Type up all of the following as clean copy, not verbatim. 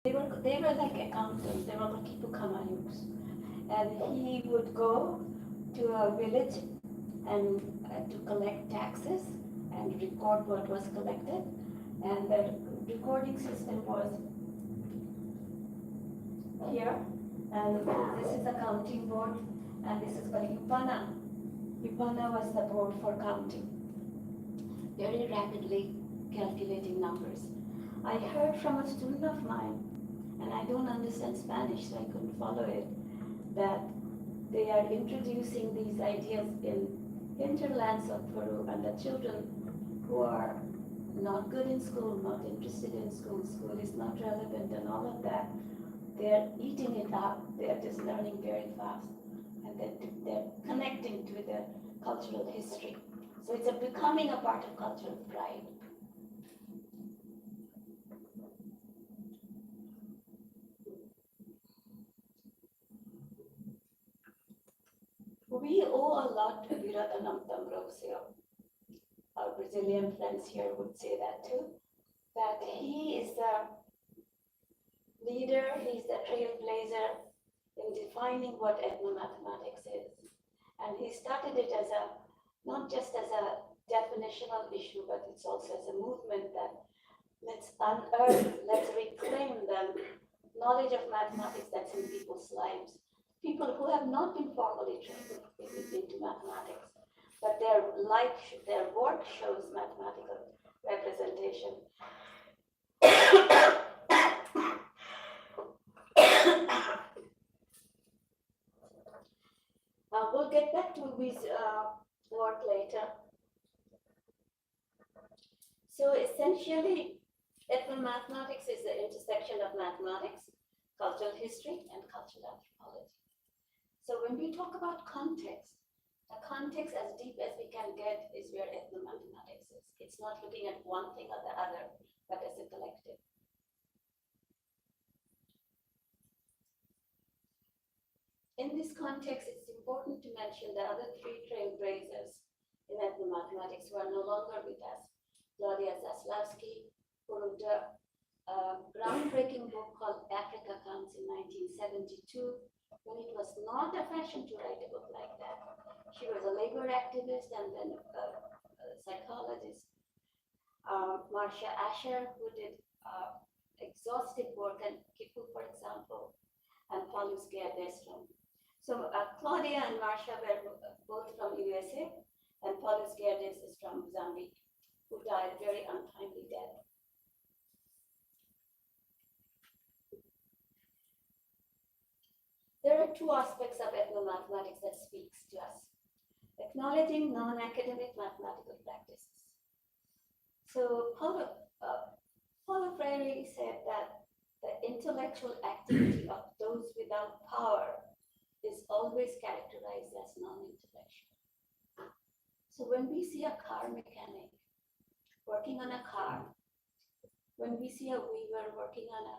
They were like accountants. They were like kipukamayuks, and he would go to a village and to collect taxes and record what was collected. And the recording system was here, and this is the counting board, and this is called Yupana. Yupana was the board for counting, very rapidly calculating numbers. I heard from a student of mine, and I don't understand Spanish, so I couldn't follow it, that they are introducing these ideas in hinterlands of Peru, and the children who are not good in school, not interested in school, school is not relevant, and all of that, they're eating it up. They're just learning very fast, and they're connecting to the cultural history. So it's becoming a part of cultural pride. We owe a lot to Viradanam Tambrosio. Our Brazilian friends here would say that too, that he is the leader, he's the trailblazer in defining what ethnomathematics is. And he started it as not just as a definitional issue, but it's also as a movement that let's unearth, let's reclaim the knowledge of mathematics that's in people's lives. People who have not been formally trained into mathematics, but their work shows mathematical representation. We'll get back to his work later. So essentially, ethnomathematics is the intersection of mathematics, cultural history, and cultural anthropology. So when we talk about context, the context as deep as we can get is where ethnomathematics is. It's not looking at one thing or the other, but as a collective. In this context, it's important to mention the other three trailblazers in ethnomathematics who are no longer with us. Claudia Zaslavsky, who wrote a groundbreaking book called Africa Counts in 1972, when it was not a fashion to write a book like that. She was a labor activist and then a psychologist. Marcia Asher, who did exhaustive work at Kipu, for example, and Paulus Gerdestrom. So Claudia and Marcia were both from USA, and Paulus Gerdes is from Mozambique, who died very untimely death. There are two aspects of ethnomathematics that speaks to us. Acknowledging non-academic mathematical practices. So Paulo Freire said that the intellectual activity of those without power is always characterized as non-intellectual. So when we see a car mechanic working on a car, when we see a weaver working on a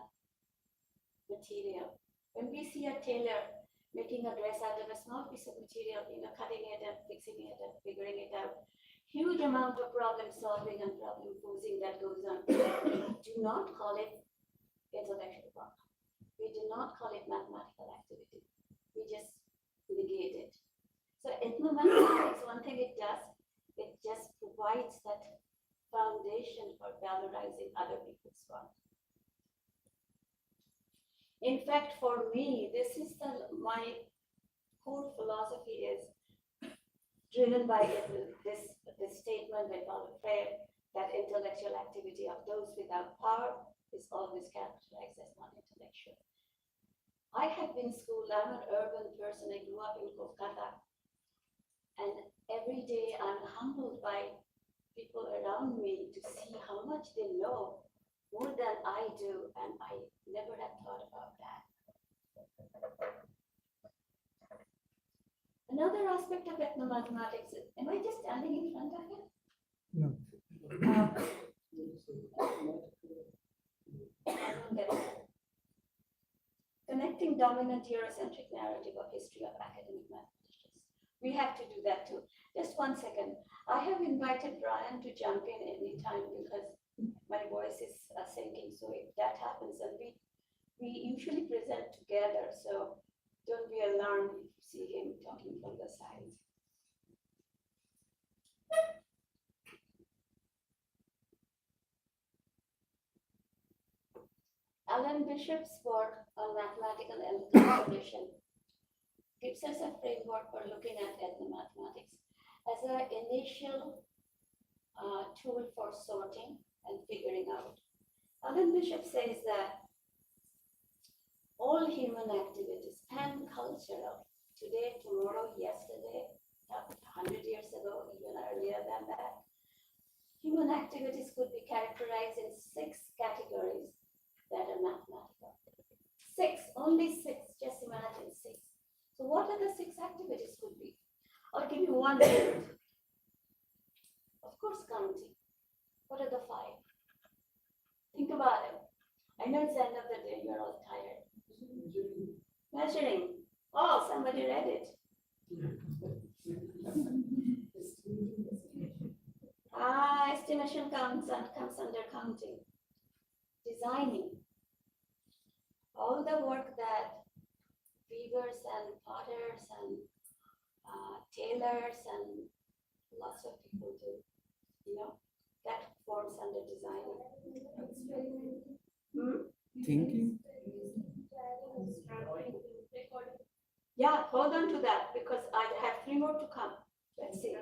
material, when we see a tailor making a dress out of a small piece of material, cutting it and fixing it and figuring it out, huge amount of problem solving and problem posing that goes on. Do not call it intellectual work. We do not call it mathematical activity. We just negate it. So ethnomathematics, one thing it does, it just provides that foundation for valorizing other people's work. In fact, for me, this is my core philosophy is driven by this statement by Paulo Freire that intellectual activity of those without power is always characterized as non-intellectual. I have been schooled, I'm an urban person, I grew up in Kolkata, and every day I'm humbled by people around me to see how much they know more than I do, and I never had thought about that. Another aspect of ethnomathematics is, am I just standing in front of it? No. Connecting dominant Eurocentric narrative of history of academic mathematicians. We have to do that too. Just 1 second. I have invited Brian to jump in anytime because my voice is sinking. So if that happens, and we usually present together, so don't be alarmed if you see him talking from the side. Alan Bishop's work on mathematical composition gives us a framework for looking at ethnomathematics as an initial tool for sorting and figuring out. Alan Bishop says that all human activities and cultural, today, tomorrow, yesterday, 100 years ago, even earlier than that, human activities could be characterized in 6 categories that are mathematical. 6, only 6, just imagine 6. So what are the 6 activities could be? I'll give you one minute. Of course, counting. What are the 5? Think about it. I know it's the end of the day, you're all tired. Measuring. Oh, somebody read it. Estimation comes under counting. Designing. All the work that weavers and potters and tailors and lots of people do, that forms under designing. Thinking? Yeah, hold on to that because I have 3 more to come. Let's see.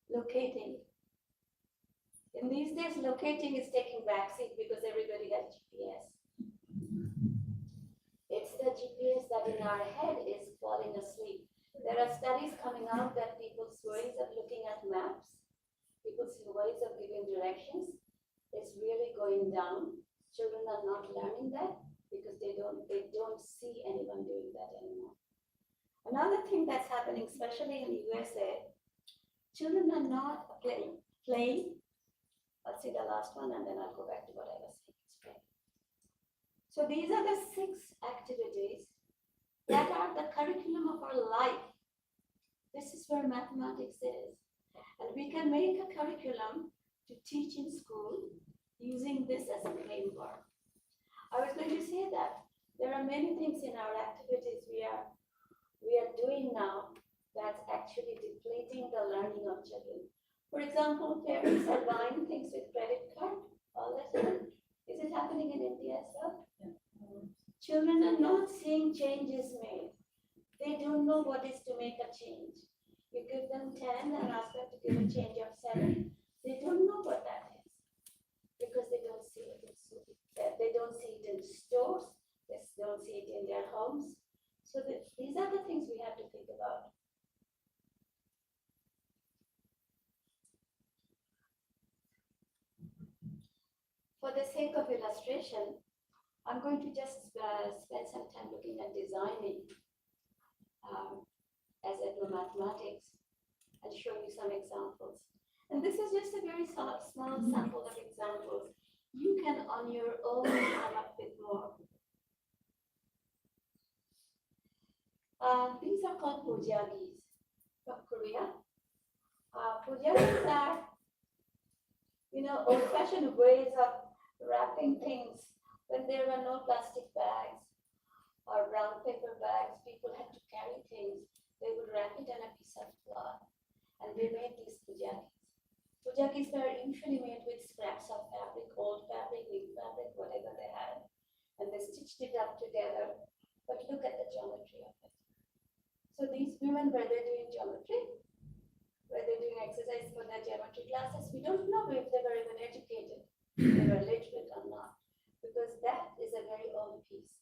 Locating. In these days, locating is taking backseat because everybody has GPS. It's the GPS that in our head is falling asleep. There are studies coming out that people's ways of looking at maps, people's ways of giving directions is really going down. Children are not learning that because they don't see anyone doing that anymore. Another thing that's happening, especially in the USA, children are not playing. I'll see the last one and then I'll go back to what I was saying. So these are the 6 activities that are the curriculum of our life. This is where mathematics is. And we can make a curriculum to teach in school using this as a framework. I was going to say that there are many things in our activities we are doing now that's actually depleting the learning of children. For example, parents are buying things with credit card all the time. Is it happening in India as well? Yeah. Children are not seeing changes made. They don't know what is to make a change. You give them 10 and ask them to give a change of 7. They don't know what that is because they don't see it in school. They don't see it in stores. They don't see it in their homes. So these are the things we have to think about. For the sake of illustration, I'm going to just spend some time looking at designing as ethnomathematics and show you some examples. And this is just a very small sample of examples. You can on your own come up with more. These are called pujagis from Korea. Pujagis are, old-fashioned ways of wrapping things when there were no plastic bags or brown paper bags. People had to carry things. They would wrap it in a piece of cloth, and they made these pujagis. Pujagis were usually made with scraps of fabric, old fabric, new fabric, whatever they had, and they stitched it up together. But look at the geometry of it. So these women, were they doing geometry? Were they doing exercise for their geometry classes? We don't know if they were even educated, if they were literate or not, because that is a very old piece.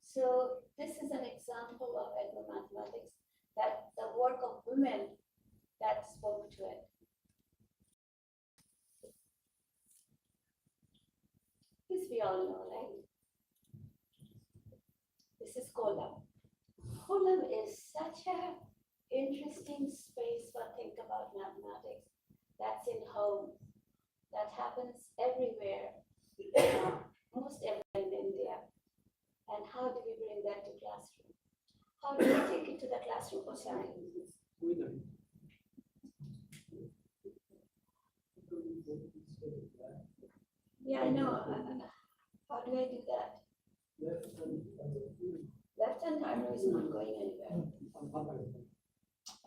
So this is an example of ethnomathematics, that the work of women that spoke to it. This we all know, right? This is Kolam. Kolam is such an interesting space for think about mathematics. That's in homes. That happens everywhere, most everywhere in India. And how do we bring that to classroom? How do we take it to the classroom? Oh, sorry. Yeah, I know. do I do that? Left-hand arrow is not going anywhere.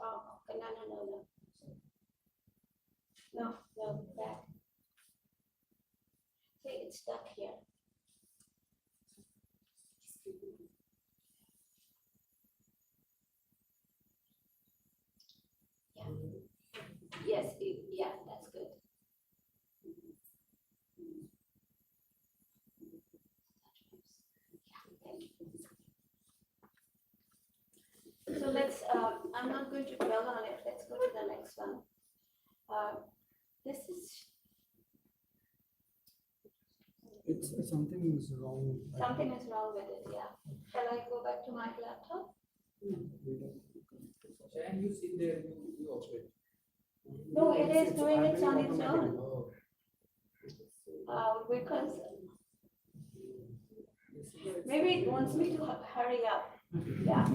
Oh, okay, no. No, back. See, it's stuck here. Yeah. Yes, yeah, that's good. So let's, I'm not going to dwell on it. Let's go to the next one. This is. Something is wrong. Something is wrong with it, yeah. Shall I go back to my laptop? And you sit there, you operate. No, it is doing it on its own. Because maybe it wants me to hurry up. Yeah.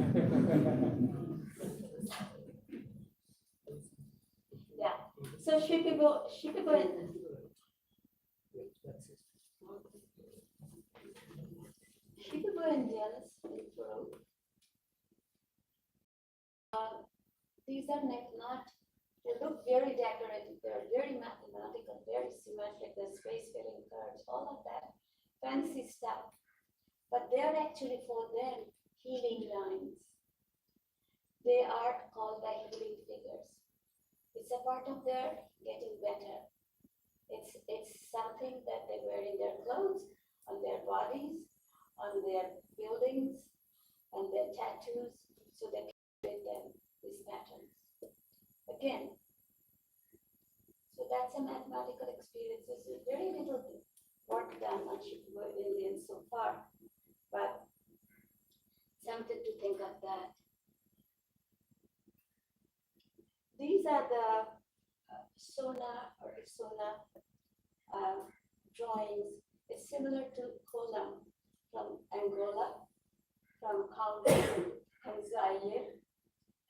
Yeah. So Shipibo Indians in Peru. These are not, they look very decorative, they're very mathematical, very symmetric, the space filling curves, all of that fancy stuff. But they're actually for them healing lines. They are called by healing figures. It's a part of their getting better. It's something that they wear in their clothes, on their bodies, on their buildings, and their tattoos, so they can create them these patterns. Again, so that's a mathematical experience. There's very little work done on Shipibo Indians so far, but tempted to think of that. These are the Sona or Isona drawings. It's similar to Kolam from Angola, from Congo and Zaire,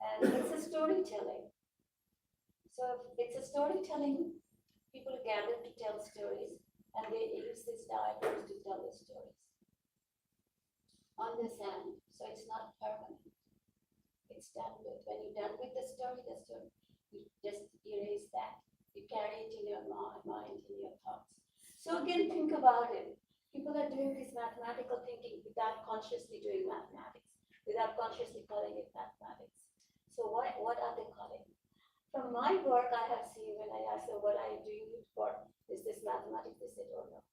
and it's a storytelling. So it's a storytelling, people gather to tell stories, and they use these diagrams to tell the stories on the sand, so it's not permanent. It's done with, when you're done with the story, you just erase that. You carry it in your mind, in your thoughts. So again, think about it. People are doing this mathematical thinking without consciously doing mathematics, without consciously calling it mathematics. So what are they calling? From my work, I have seen when I ask them, what are you doing it for? Is this mathematics? They said, oh no,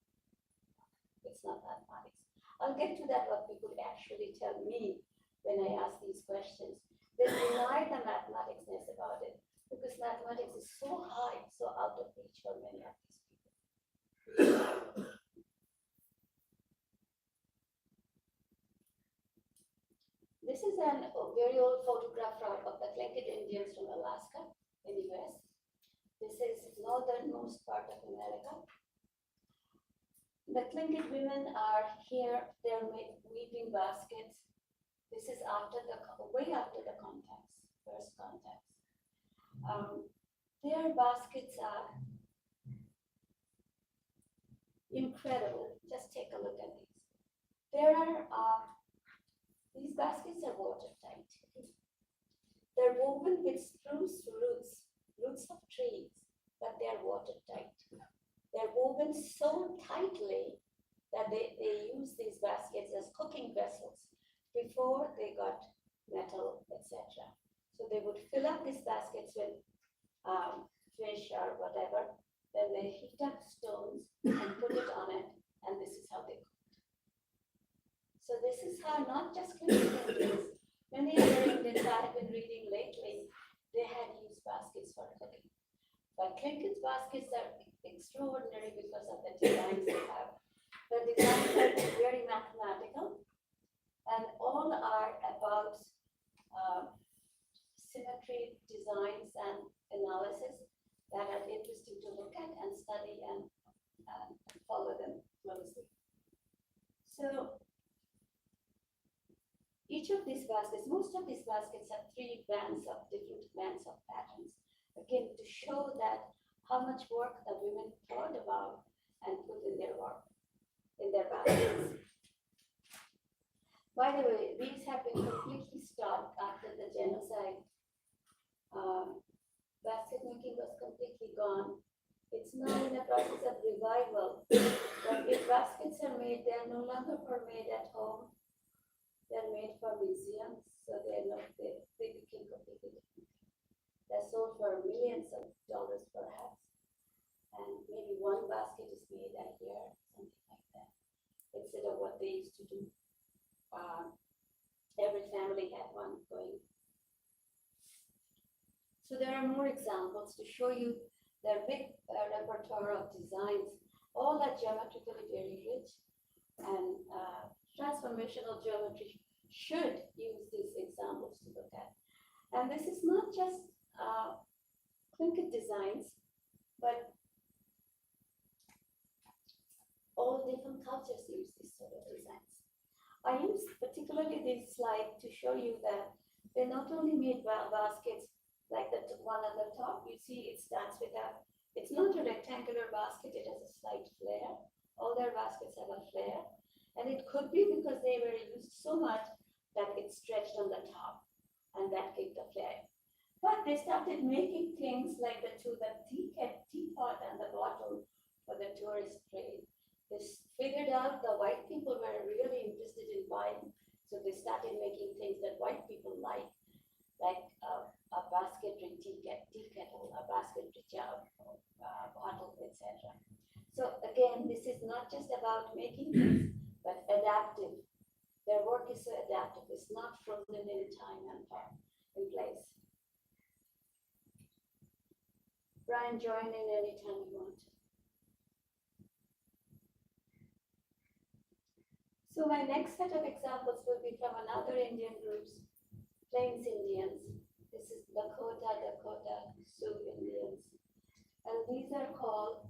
it's not mathematics. I'll get to that, what people actually tell me when I ask these questions. They deny the mathematicsness about it because mathematics is so high, so out of reach for many of these people. This is a very old photograph of the Tlingit Indians from Alaska in the US. This is northernmost part of America. The Tlingit women are here, they're weaving baskets. This is way after the contacts, first contacts. Their baskets are incredible. Just take a look at these. These baskets are watertight. They're woven with spruce roots of trees, but they're watertight. They're woven so tightly that they use these baskets as cooking vessels before they got metal, etc. So they would fill up these baskets with fish or whatever, then they heat up stones and put it on it, and this is how they cooked. So this is how not just Indians, many other Indians I have been reading lately, they had used baskets for cooking. But Tlingit's baskets are extraordinary because of the designs they have. The designs are very mathematical, and all are about symmetry, designs, and analysis that are interesting to look at and study and follow them closely. So each of these baskets, most of these baskets have different bands of patterns. Again, to show that how much work the women thought about and put in their work, in their baskets. By the way, these have been completely stopped after the genocide. Basket making was completely gone. It's now in a process of revival. But if baskets are made, they are no longer for made at home. They're made for museums, so they became completely different. They're sold for millions of dollars perhaps, and maybe one basket is made a year, something like that, instead of what they used to do. Every family had one going. So there are more examples to show you their big repertoire of designs, all are geometrically very rich, and transformational geometry should use these examples to look at. And this is not just Tlingit designs, but all different cultures use these sort of designs. I use particularly this slide to show you that they not only made baskets like the one on the top. You see it starts with it's not a rectangular basket, it has a slight flare. All their baskets have a flare. And it could be because they were used so much that it stretched on the top, and that gave the flare. But they started making things like the teapot and the bottle for the tourist trade. They figured out the white people were really interested in wine, so they started making things that white people like a basketry tea kettle, a basketry bottle, etc. So again, this is not just about making things, but adaptive. Their work is so adaptive. It's not frozen in time and in place. Brian, join in anytime you want. So my next set of examples will be from another Indian groups, Plains Indians. This is Dakota, Sioux Indians. And these are called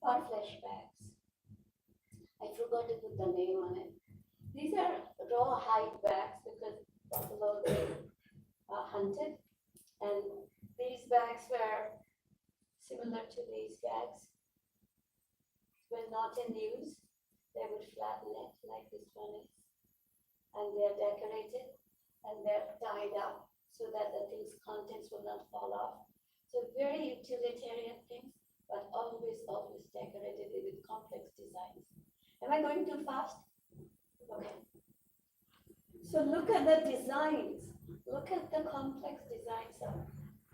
parfleche bags. I forgot to put the name on it. These are raw hide bags because buffalo they hunted. And these bags were similar to these bags. When not in use, they would flatten it like this one is. And they're decorated and they're tied up so that the thing's contents will not fall off. So very utilitarian things, but always decorated with complex designs. Am I going too fast? Okay. So look at the designs. Look at the complex designs of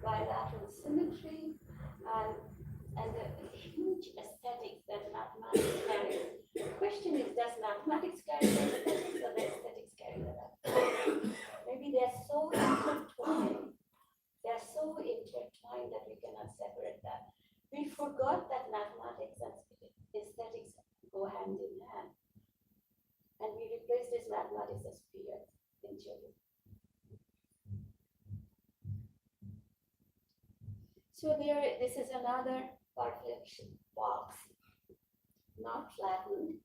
bilateral symmetry and the huge aesthetics that mathematics carries. The question is, does mathematics carry the aesthetics or the aesthetics carry the mathematics? Maybe they're so intertwined. They're so intertwined that we cannot separate that. We forgot that mathematics and aesthetics go hand in hand. And we replaced this mathematics as fear in children. So this is another parfleche box, not flattened,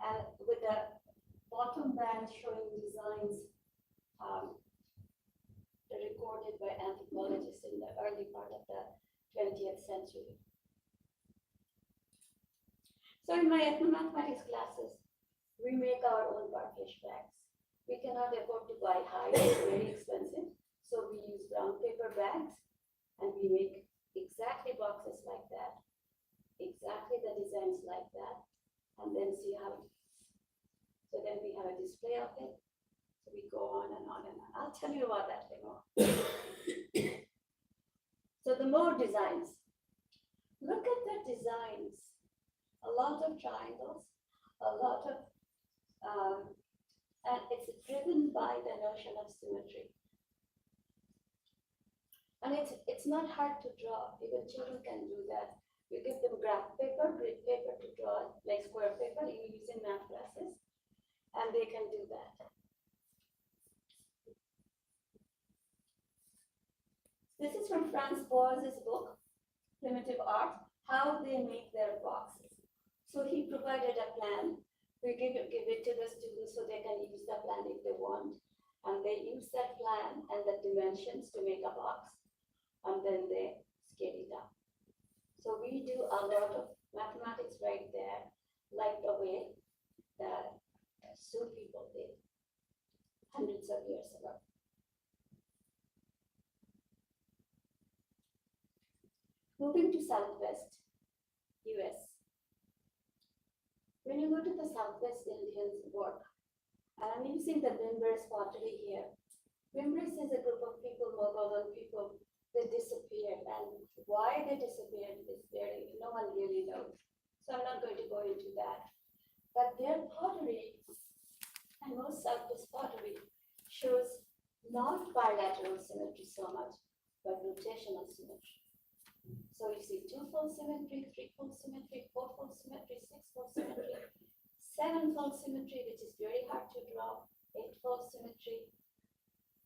and with the bottom band showing designs recorded by anthropologists in the early part of the 20th century. So in my ethnomathematics classes, we make our own parfleche bags. We cannot afford to buy hide, it's very expensive. So we use brown paper bags and we make exactly boxes like that, exactly the designs like that, and then see how it is. So then we have a display of it. So we go on and on and on. I'll tell you about that later. So the more designs. Look at the designs. A lot of triangles, a lot of, and it's driven by the notion of symmetry. And it's not hard to draw. Even children can do that. You give them graph paper, grid paper to draw, like square paper you use in math classes, and they can do that. This is from Franz Boas's book, Primitive Art, how they make their boxes. So he provided a plan. We give it to the students so they can use the plan if they want. And they use that plan and the dimensions to make a box. And then they scale it up. So we do a lot of mathematics right there, like the way the Sioux people did. hundreds of years ago. Moving to Southwest US. When you go to the Southwest Indians work, and I'm using the Mimbres pottery here. Mimbres is a group of people, Mogolon people, that disappeared, and why they disappeared is no one really knows. So I'm not going to go into that. But their pottery, and most Southwest pottery, shows not bilateral symmetry so much, but rotational symmetry. So you see 2-fold symmetry, 3-fold symmetry, 4-fold symmetry, 6-fold symmetry, 7-fold symmetry, which is very hard to draw, 8-fold symmetry,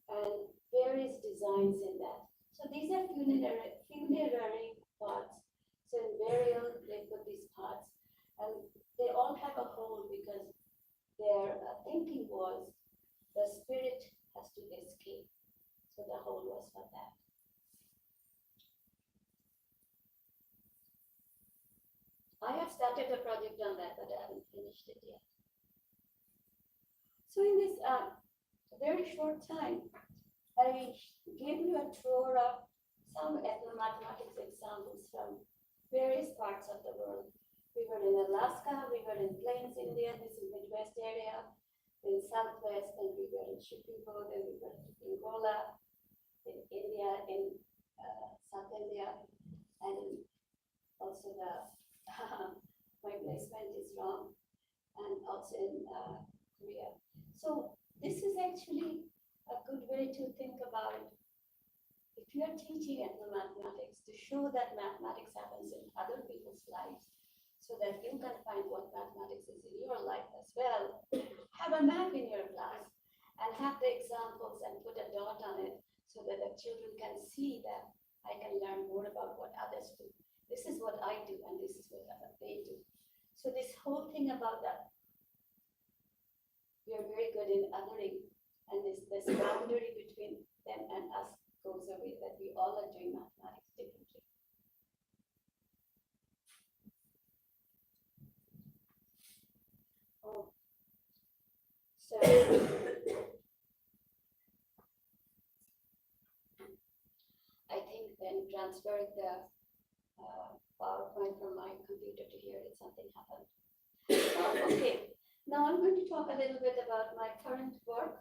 and various designs in that. So these are funerary pots. So in burial, they put these pots, and they all have a hole because their thinking was the spirit has to escape. So the hole was for that. I have started a project on that, but I haven't finished it yet. So in this very short time, I gave you a tour of some ethnomathematics examples from various parts of the world. We were in Alaska, we were in Plains, India, this is Midwest area, in Southwest, and we were in Shipibo, then we were in Angola, in India, in South India, and also my placement is wrong, and also in Korea. So this is actually a good way to think about if you are teaching ethnomathematics to show that mathematics happens in other people's lives so that you can find what mathematics is in your life as well. Have a map in your class and have the examples and put a dot on it so that the children can see that I can learn more about what others do. This is what I do and this is what they do. So this whole thing about that, we are very good in othering, and this boundary between them and us goes away, that we all are doing mathematics differently. Oh. So I think then transferring the PowerPoint from my computer to here, did something happen? Okay, now I'm going to talk a little bit about my current work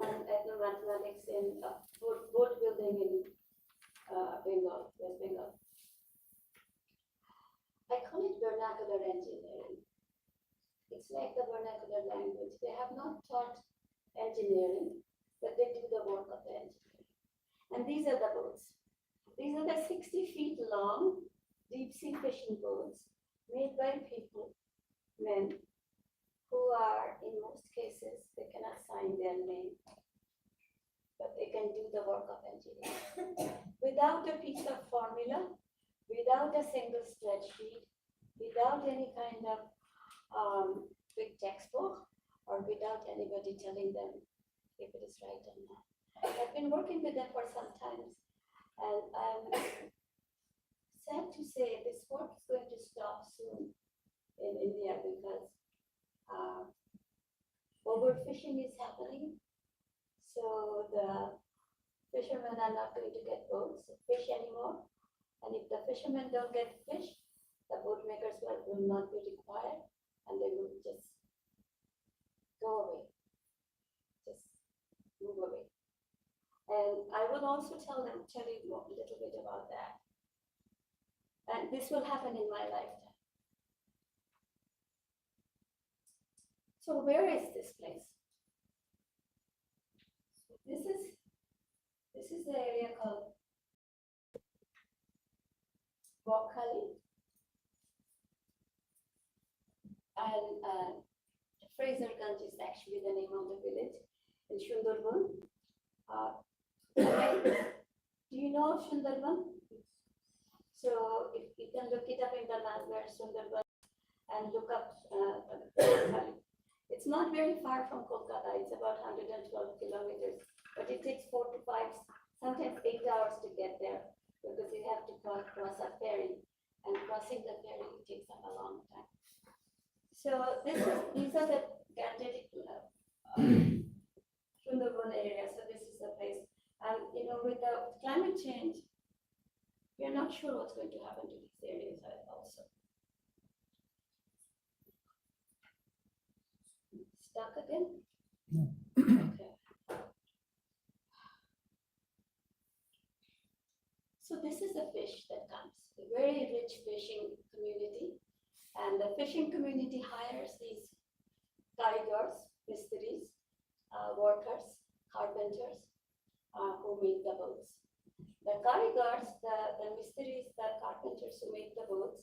on ethnomathematics in boat building in Bengal, West Bengal. I call it vernacular engineering. It's like the vernacular language. They have not taught engineering, but they do the work of the engineering. And these are the boats. These are the 60 feet long deep sea fishing boats made by people, men, who are, in most cases, they cannot sign their name, but they can do the work of engineering. Without a piece of formula, without a single spreadsheet, without any kind of big textbook, or without anybody telling them if it is right or not. I've been working with them for some time, and I'm sad to say this work is going to stop soon in India because overfishing is happening. So the fishermen are not going to get boats to fish anymore. And if the fishermen don't get fish, the boat makers will not be required, and they will just go away, just move away. And I will also tell you a little bit about that. And this will happen in my lifetime. So where is this place? This is the area called Bokhali. And Fraserganj is actually the name of the village in Sundarban. Do you know Sundarban? So if you can look it up in the map where Sundarban and look up it's not very far from Kolkata. It's about 112 kilometers, but it takes 4 to 5, sometimes 8 hours to get there because you have to cross a ferry, and crossing the ferry takes up a long time. So these are the Gangetic Sundarban urban area, so this is the place. And with the climate change, we are not sure what's going to happen to these areas also. Stuck again? No. Okay. So this is the fish that comes, a very rich fishing community. And the fishing community hires these karigars, mistris, workers, carpenters, who make the boats. The karigars, the mistris, the carpenters who make the boats,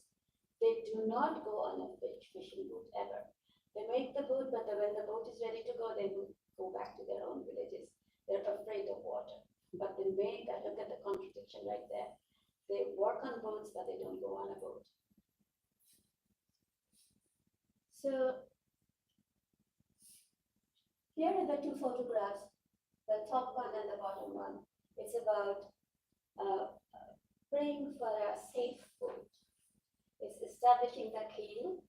they do not go on a fishing boat ever. They make the boat, but when the boat is ready to go, they will go back to their own villages. They're afraid of water. But they make, look at the contradiction right there. They work on boats, but they don't go on a boat. So here are the two photographs, the top one and the bottom one. It's about praying for a safe boat. It's establishing the keel,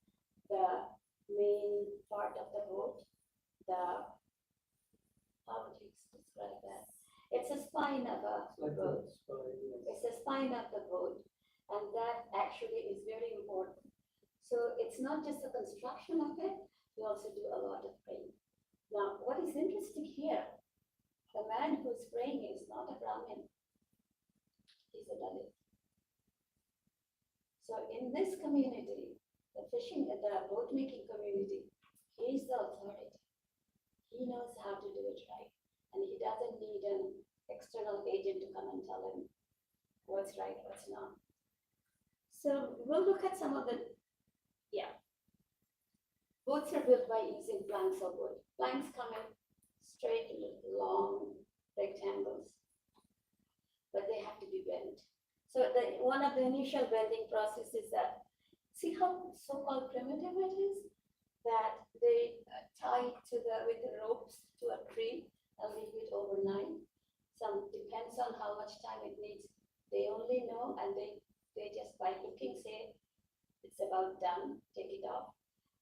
the main part of the boat, how would you describe that? It's a spine of a boat. It's the spine of the boat, and that actually is very important. So it's not just the construction of it, we also do a lot of praying. Now, what is interesting here, the man who's praying is not a Brahmin, he's a Dalit. So in this community, the boat making community, he's the authority. He knows how to do it right, and he doesn't need an external agent to come and tell him what's right, what's not. So we'll look at some of the, boats are built by using planks of wood. Planks come in straight, long rectangles, but they have to be bent. So one of the initial bending processes that, see how so-called primitive it is? That they tie it with the ropes to a tree and leave it overnight. Some depends on how much time it needs. They only know, and they just by looking say it's about done, take it off,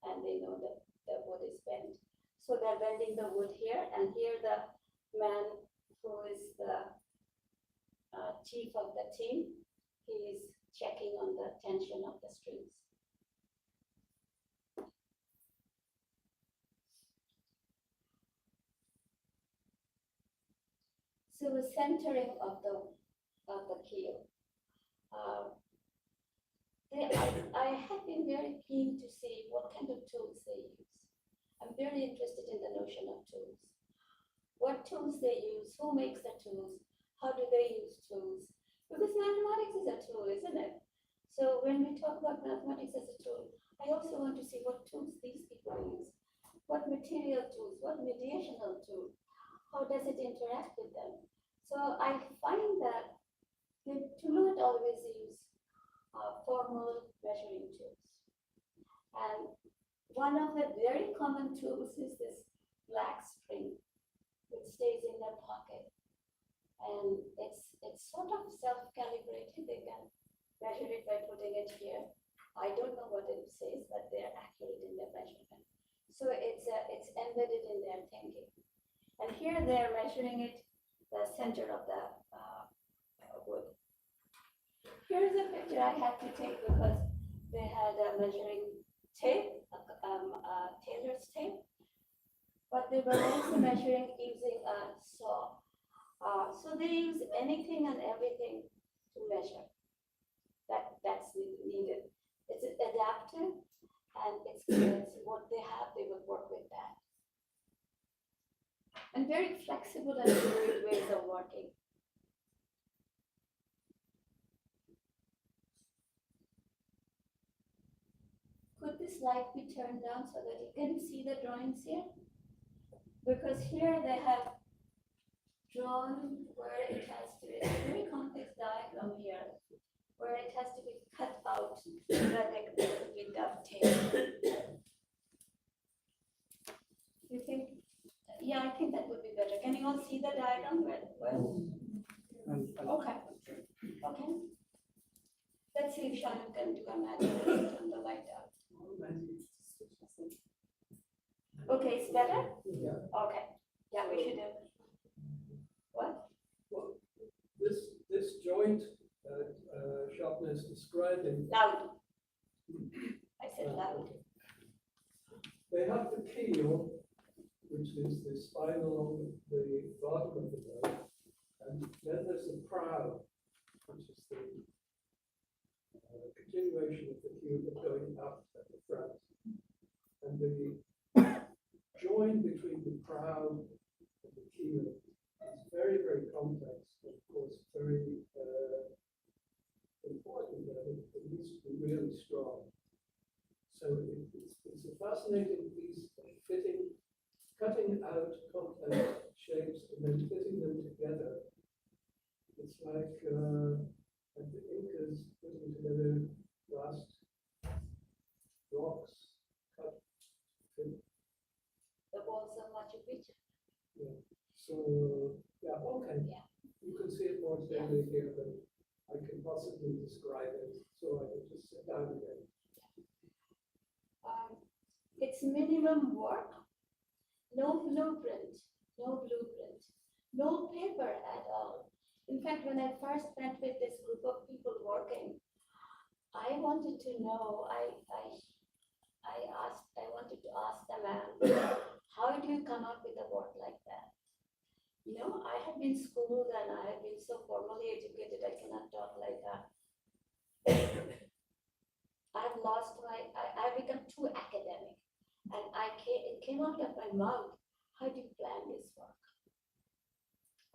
and they know that the wood is bent. So they're bending the wood here, and here the man who is the chief of the team, he is checking on the tension of the strings. So the centering of the keel. I have been very keen to see what kind of tools they use. I'm very interested in the notion of tools. What tools they use, who makes the tools, how do they use tools? Because mathematics is a tool, isn't it? So when we talk about mathematics as a tool, I also want to see what tools these people use. What material tools, what mediational tool, how does it interact with them? So I find that they do not always use formal measuring tools. And one of the very common tools is this black string, which stays in their pocket. And it's sort of self-calibrated. They can measure it by putting it here. I don't know what it says, but they're accurate in their measurement. So it's embedded in their thinking. And here they're measuring it, the center of the wood. Here's a picture I had to take because they had a measuring tape, tailor's tape, but they were also measuring using a saw. So they use anything and everything to measure. That's needed. It's adaptive, and it's what they have, they will work with that. And very flexible and fluid ways of working. Could this light be turned down so that you can see the drawings here? Because here they have drawn where it has to be, it's a very complex diagram here, where it has to be cut out so that it can be dovetailed. You think? Yeah, I think that would be better. Can you all see the diagram? Okay. Okay. Let's see if Shannon can do a magic and turn the light out. Okay, it's better? Yeah. Okay. Yeah, we should have. this joint sharpness describing, Loud. I said loud. they have the keel, which is the spine along the bottom of the boat, and then there's the prow, which is the continuation of the keel but going up at the front. And the join between the prow and the keel is very, very complex, but of course very important that it needs to be really strong. So it's a fascinating piece of fitting, cutting out complex shapes and then fitting them together. It's like the Incas putting together vast rocks cut. The walls of Machu Picchu. Yeah. So yeah, okay. Yeah. You can see it more clearly here than I can possibly describe it. So I will just sit down again. It's minimum work, no blueprint, no paper at all. In fact, when I first met with this group of people working, I wanted to know, I wanted to ask the man, how do you come up with a work like that? You know, I have been schooled and I have been so formally educated, I cannot talk like that. I've lost I've become too academic. And it came out of my mouth, how do you plan this work?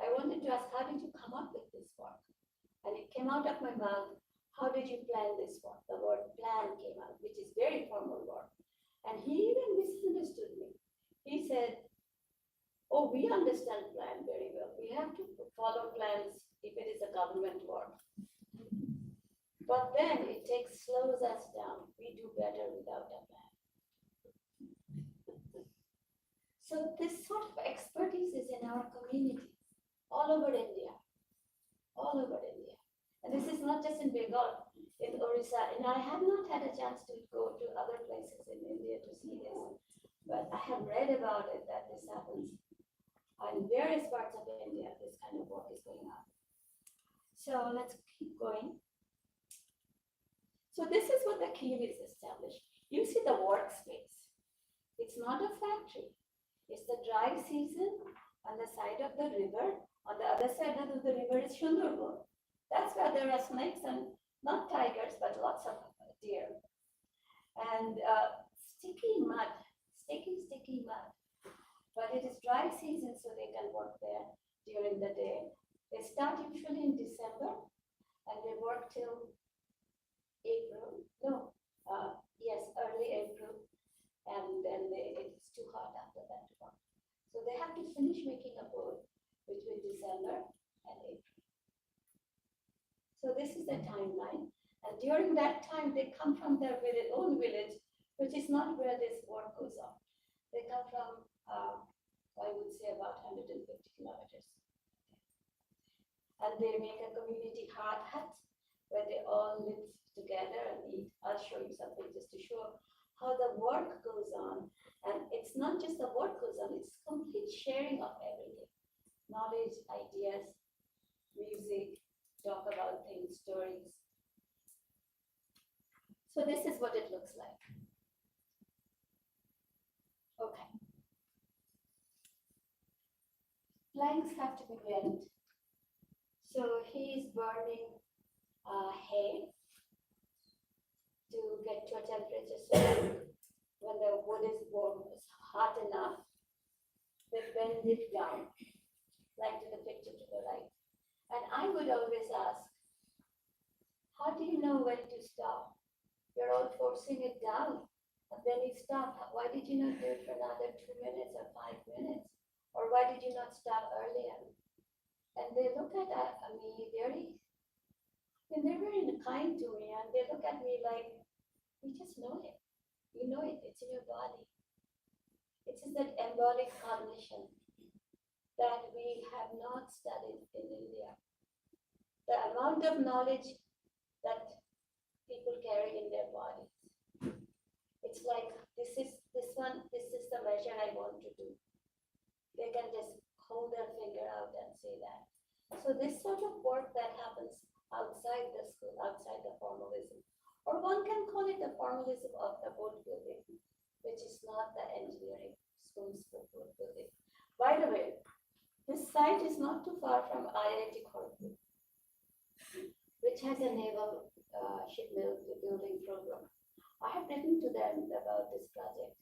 I wanted to ask, how did you come up with this work? And it came out of my mouth, how did you plan this work? The word plan came out, which is very formal word. And he even misunderstood me. He said, oh, we understand plan very well. We have to follow plans if it is a government work. But then it slows us down. We do better without a plan. So this sort of expertise is in our communities, all over India. And this is not just in Bengal, in Orissa, and I have not had a chance to go to other places in India to see this, but I have read about it, that this happens in various parts of India, this kind of work is going on. So let's keep going. So this is what the keel is established. You see the workspace. It's not a factory. It's the dry season on the side of the river. On the other side of the river is Sundarban. That's where there are snakes and not tigers, but lots of deer. And sticky mud. But it is dry season, so they can work there during the day. They start usually in December, and they work till April. Early April. And then it's too hot after that to work. So they have to finish making a boat between December and April. So this is the timeline. And during that time, they come from their own village, which is not where this work goes on. They come from, I would say, about 150 kilometers. And they make a community hut where they all live together and eat. I'll show you something just to show how the work goes on. And it's not just the work goes on, it's complete sharing of everything. Knowledge, ideas, music, talk about things, stories. So this is what it looks like. Okay. Planks have to be bent. So he's burning hay to get to a temperature so that when the wood is warm, it's hot enough, they bend it down, like to the picture to the right. And I would always ask, how do you know when to stop? You're all forcing it down, and then you stop. Why did you not do it for another 2 minutes or 5 minutes? Or why did you not stop earlier? And they look at me they're very kind to me, and they look at me like, you just know it. You know it, it's in your body. It's just that embodied cognition that we have not studied in India. The amount of knowledge that people carry in their bodies. It's like, this is the measure I want to do. They can just hold their finger out and say that. So this sort of work that happens outside the school, outside the formalism, or one can call it the formalism of the boat building, which is not the engineering school's boat building. By the way, this site is not too far from IIT Kharagpur, which has a naval shipbuilding program. I have written to them about this project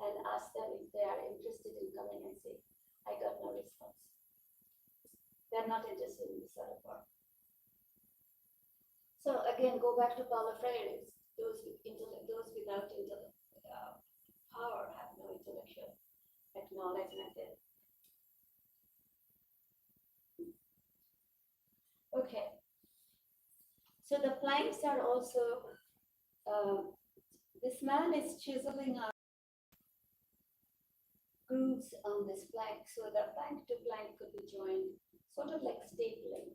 and asked them if they are interested in coming and see. I got no response. They're not interested in this sort of work. So again, go back to Paulo Freire. Those without power have no intellectual acknowledgement. Okay. So the planks are also, this man is chiseling out grooves on this plank, so the plank to plank could be joined, sort of like stapling.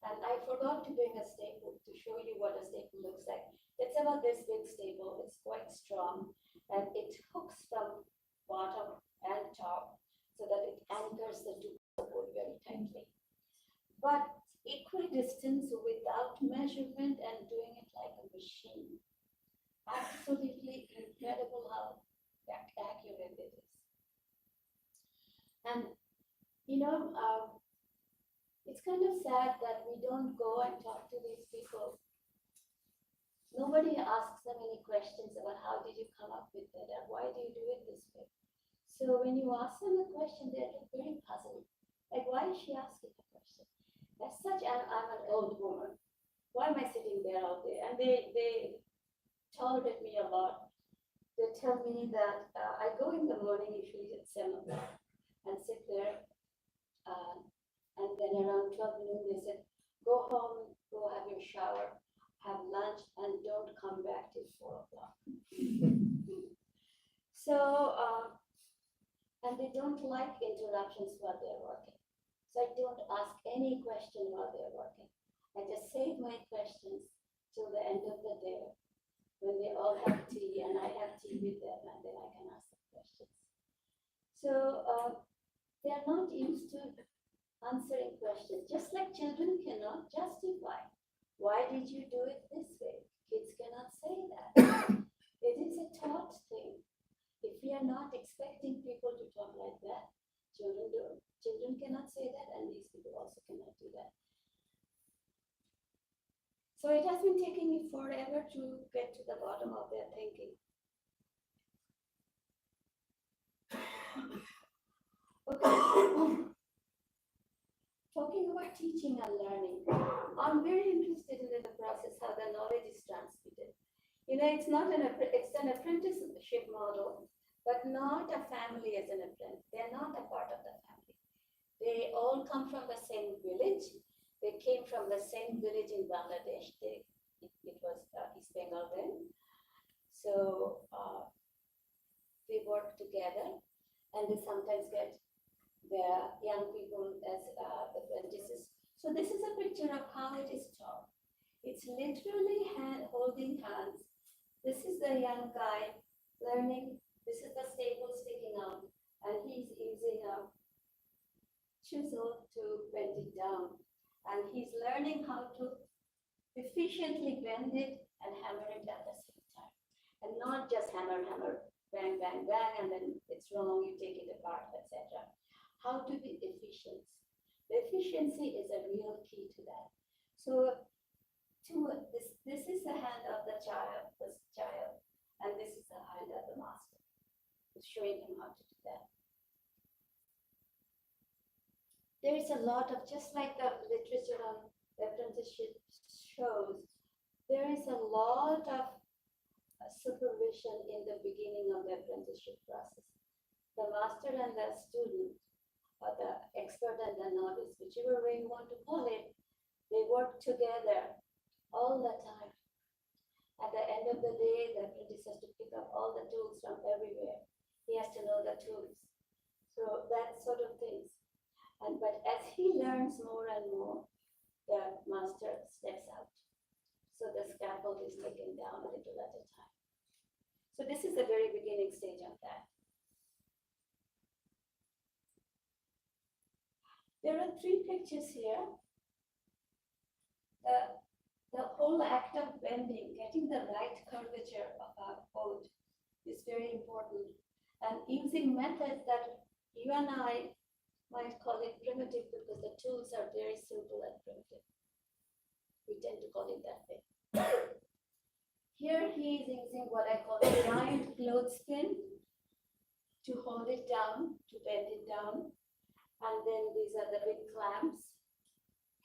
And I forgot to bring a staple to show you what a staple looks like. It's about this big staple, it's quite strong, and it hooks from bottom and top so that it anchors the two board very tightly. But equidistance without measurement and doing it like a machine. Absolutely incredible how accurate it is. And it's kind of sad that we don't go and talk to these people. Nobody asks them any questions about how did you come up with it and why do you do it this way. So when you ask them a question, they're very puzzled. Like, why is she asking a question? As such, I'm an old woman. Why am I sitting there all day? And they tolerate me a lot. They tell me that I go in the morning, usually at 7 o'clock, and sit there. And then around 12 noon, they said, go home, go have your shower, have lunch, and don't come back till 4 o'clock. So, and they don't like interruptions while they're working. So I don't ask any question while they're working. I just save my questions till the end of the day when they all have tea and I have tea with them, and then I can ask them questions. So they are not used to answering questions, just like children cannot justify. Why did you do it this way? Kids cannot say that. It is a taught thing. If we are not expecting people to talk like that, children don't. Children cannot say that, and these people also cannot do that. So it has been taking me forever to get to the bottom of their thinking. Okay. Talking about teaching and learning, I'm very interested in the process how the knowledge is transmitted. It's not it's an apprenticeship model, but not a family as an apprentice. They're not a part of the family. They all come from the same village. They came from the same village in Bangladesh. It was East Bengal then. So they work together, and they sometimes get their young people as apprentices. So this is a picture of how it is taught. It's literally holding hands. This is the young guy learning. This is the staple sticking out, and he's using a chisel to bend it down. And he's learning how to efficiently bend it and hammer it at the same time. And not just hammer, bang, bang, bang, and then it's wrong, you take it apart, etc. How to be efficient. The efficiency is a real key to that. So this is the hand of the child, and this is the hand of the master. It's showing him how to do that. There is a lot of, just like the literature on apprenticeship shows, there is a lot of supervision in the beginning of the apprenticeship process. The master and the student, or the expert and the novice, whichever way you want to call it, they work together all the time. At the end of the day, the apprentice has to pick up all the tools from everywhere. He has to know the tools. So that sort of things. But as he learns more and more, the master steps out. So the scaffold is taken down a little at a time. So this is the very beginning stage of that. There are three pictures here. The whole act of bending, getting the right curvature of a boat is very important. And using methods that you and I might call it primitive because the tools are very simple and primitive. We tend to call it that way. Here he is using what I call a giant clothespin to hold it down, to bend it down. And then these are the big clamps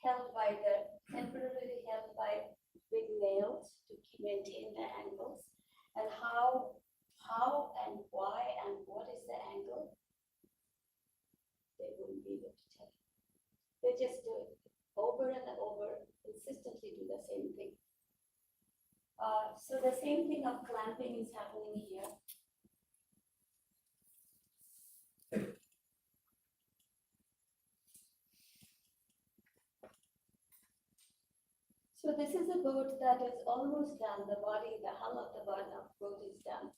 temporarily held by big nails to maintain the angles. And how and why and what is the angle, they wouldn't be able to tell you. They just do it over and over, consistently do the same thing. So the same thing of clamping is happening here. So this is a boat that is almost done. The hull of the boat is done.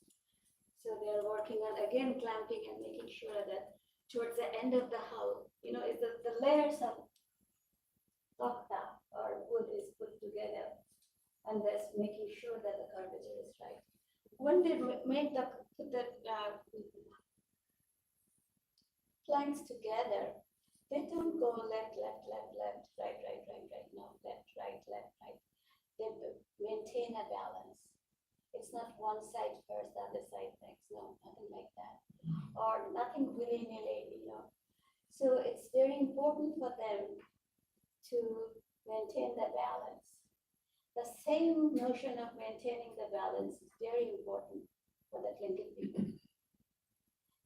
So they're working on, again, clamping and making sure that towards the end of the hull, is the layers of tata or wood is put together, and that's making sure that the curvature is right. When they make the planks together, they don't go left, right, no, left, right. They maintain a balance. It's not one side first, the other side next, no, nothing like that. Or nothing willy-nilly, So it's very important for them to maintain the balance. The same notion of maintaining the balance is very important for the Tlingit people.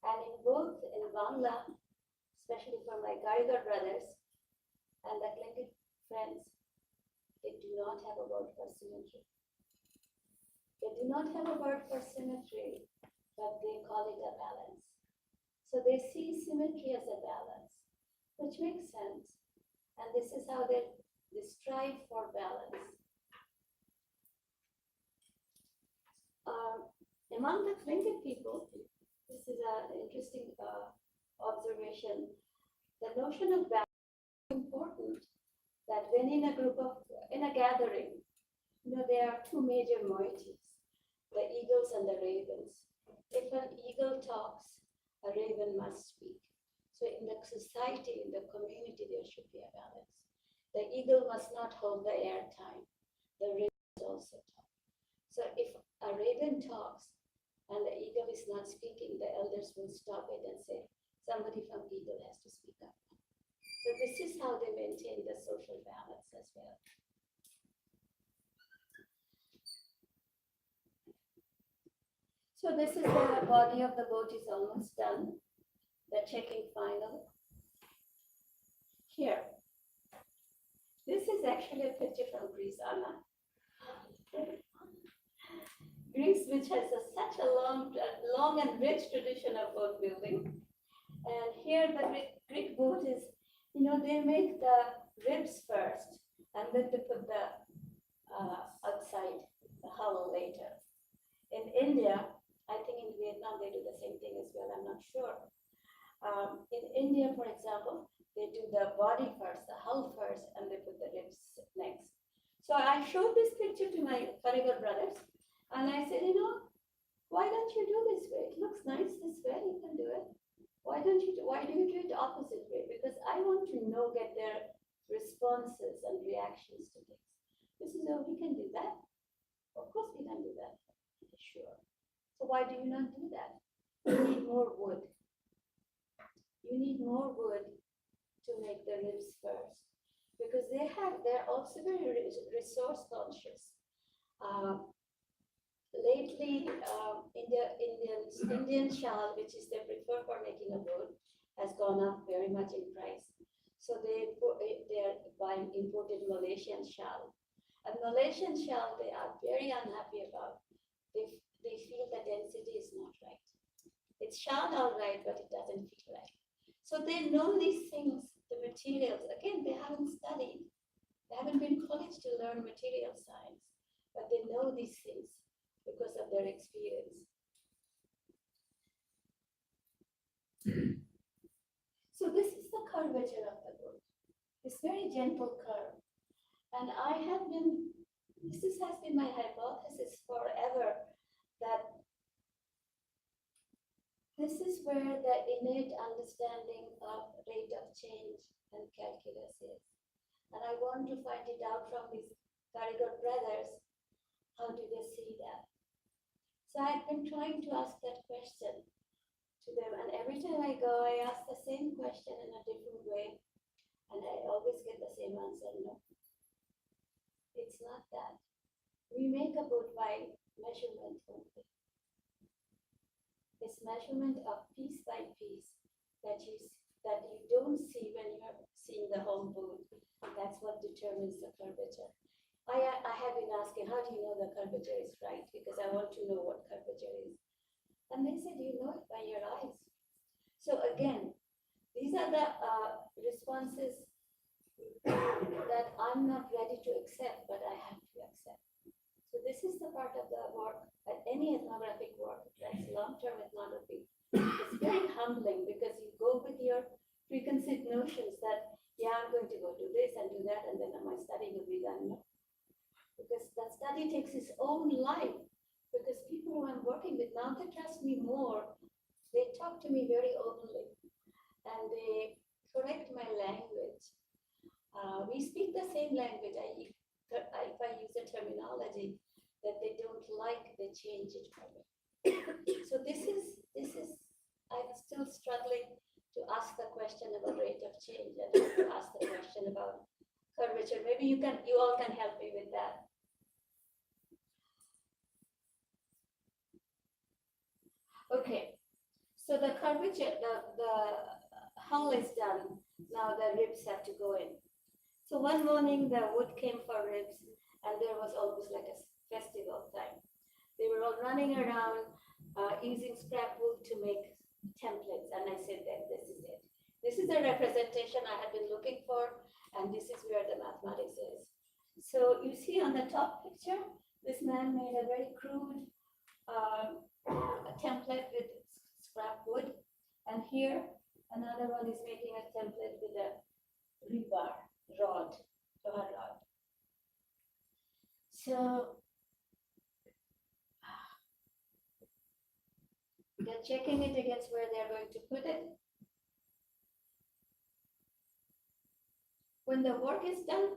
And in Bangla, especially for my Karigar brothers and the Tlingit friends, they do not have a word for symmetry. They do not have a word for symmetry, but they call it a balance. So they see symmetry as a balance, which makes sense. And this is how they strive for balance. Among the Tlingit people, this is an interesting observation. The notion of balance is important, that when in a gathering, there are two major moieties, the eagles and the ravens. If an eagle talks, a raven must speak. So in the society, in the community, there should be a balance. The eagle must not hold the air time. The raven also talk. So if a raven talks and the eagle is not speaking, the elders will stop it and say, somebody from eagle has to speak up. So this is how they maintain the social balance as well. So this is the body of the boat is almost done. The checking final. Here. This is actually a picture from Greece, Anna. Greece, which has such a long and rich tradition of boat building. And here the Greek boat is, they make the ribs first, and then they put the outside, the hull later. In India, I think in Vietnam they do the same thing as well, I'm not sure. In India, for example, they do the body first, the hull first, and they put the ribs next. So I showed this picture to my Karigar brothers, and I said, why don't you do this way? It looks nice this way, you can do it. Why do you do it the opposite way? Because I want to get their responses and reactions to things. This is how we can do that. Of course we can do that, sure. So why do you not do that? You need more wood. You need more wood to make the ribs first, because they're also very resource conscious. Lately, Indian shawl, which is they prefer for making a boat, has gone up very much in price. So they are buying imported Malaysian shawl. And Malaysian shawl they are very unhappy about. They feel the density is not right. It's shalled all right, but it doesn't feel right. So they know these things, the materials. Again, they haven't studied. They haven't been in college to learn material science, but they know these things because of their experience. So this is the curvature of the boat. this very gentle curve. And this has been my hypothesis forever, that this is where the innate understanding of rate of change and calculus is. And I want to find it out from these Carragher brothers. How do they see that? So I've been trying to ask that question to them, and every time I go, I ask the same question in a different way, and I always get the same answer: no, it's not that. We make a boat by measurement only. This measurement of piece by piece that you don't see when you're seeing the whole boat. That's what determines the curvature. I have been asking, how do you know the curvature is right? Because I want to know what curvature is. And they said, you know it by your eyes. So again, these are the responses that I'm not ready to accept, but I have to accept. So this is the part of the work, any ethnographic work, that's long-term ethnography. It's very humbling because you go with your preconceived notions that, yeah, I'm going to go do this and do that, and then my study will be done. No. Because that study takes its own life. Because people who I'm working with now, they trust me more. They talk to me very openly, and they correct my language. We speak the same language. If I use a terminology that they don't like, they change it for me. So this is. I'm still struggling to ask the question about rate of change and to ask the question about curvature. Maybe you all can help me with that. Okay, so the curvature, the hull is done. Now the ribs have to go in. So one morning the wood came for ribs, and there was almost like a festival time. They were all running around using scrap wood to make templates, and I said that this is it. This is the representation I had been looking for, and this is where the mathematics is. So you see on the top picture, this man made a very crude a template with scrap wood, and here another one is making a template with a rebar rod, loha rod. So they're checking it against where they're going to put it. When the work is done,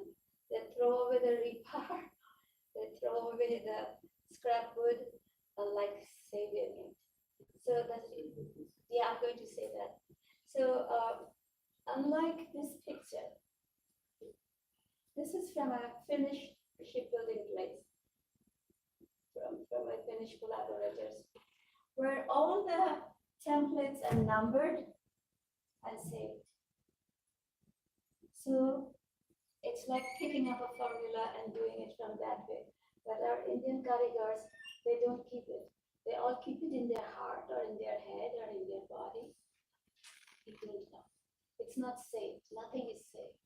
they throw away the rebar, they throw away the scrap wood, like saving it. So that's, yeah, I'm going to say that. So unlike this picture, this is from a Finnish shipbuilding place, from my Finnish collaborators, where all the templates are numbered and saved. So it's like picking up a formula and doing it from that way. But our Indian Karigars, they don't keep it. They all keep it in their heart or in their head or in their body. They don't know. It's not saved. Nothing is saved.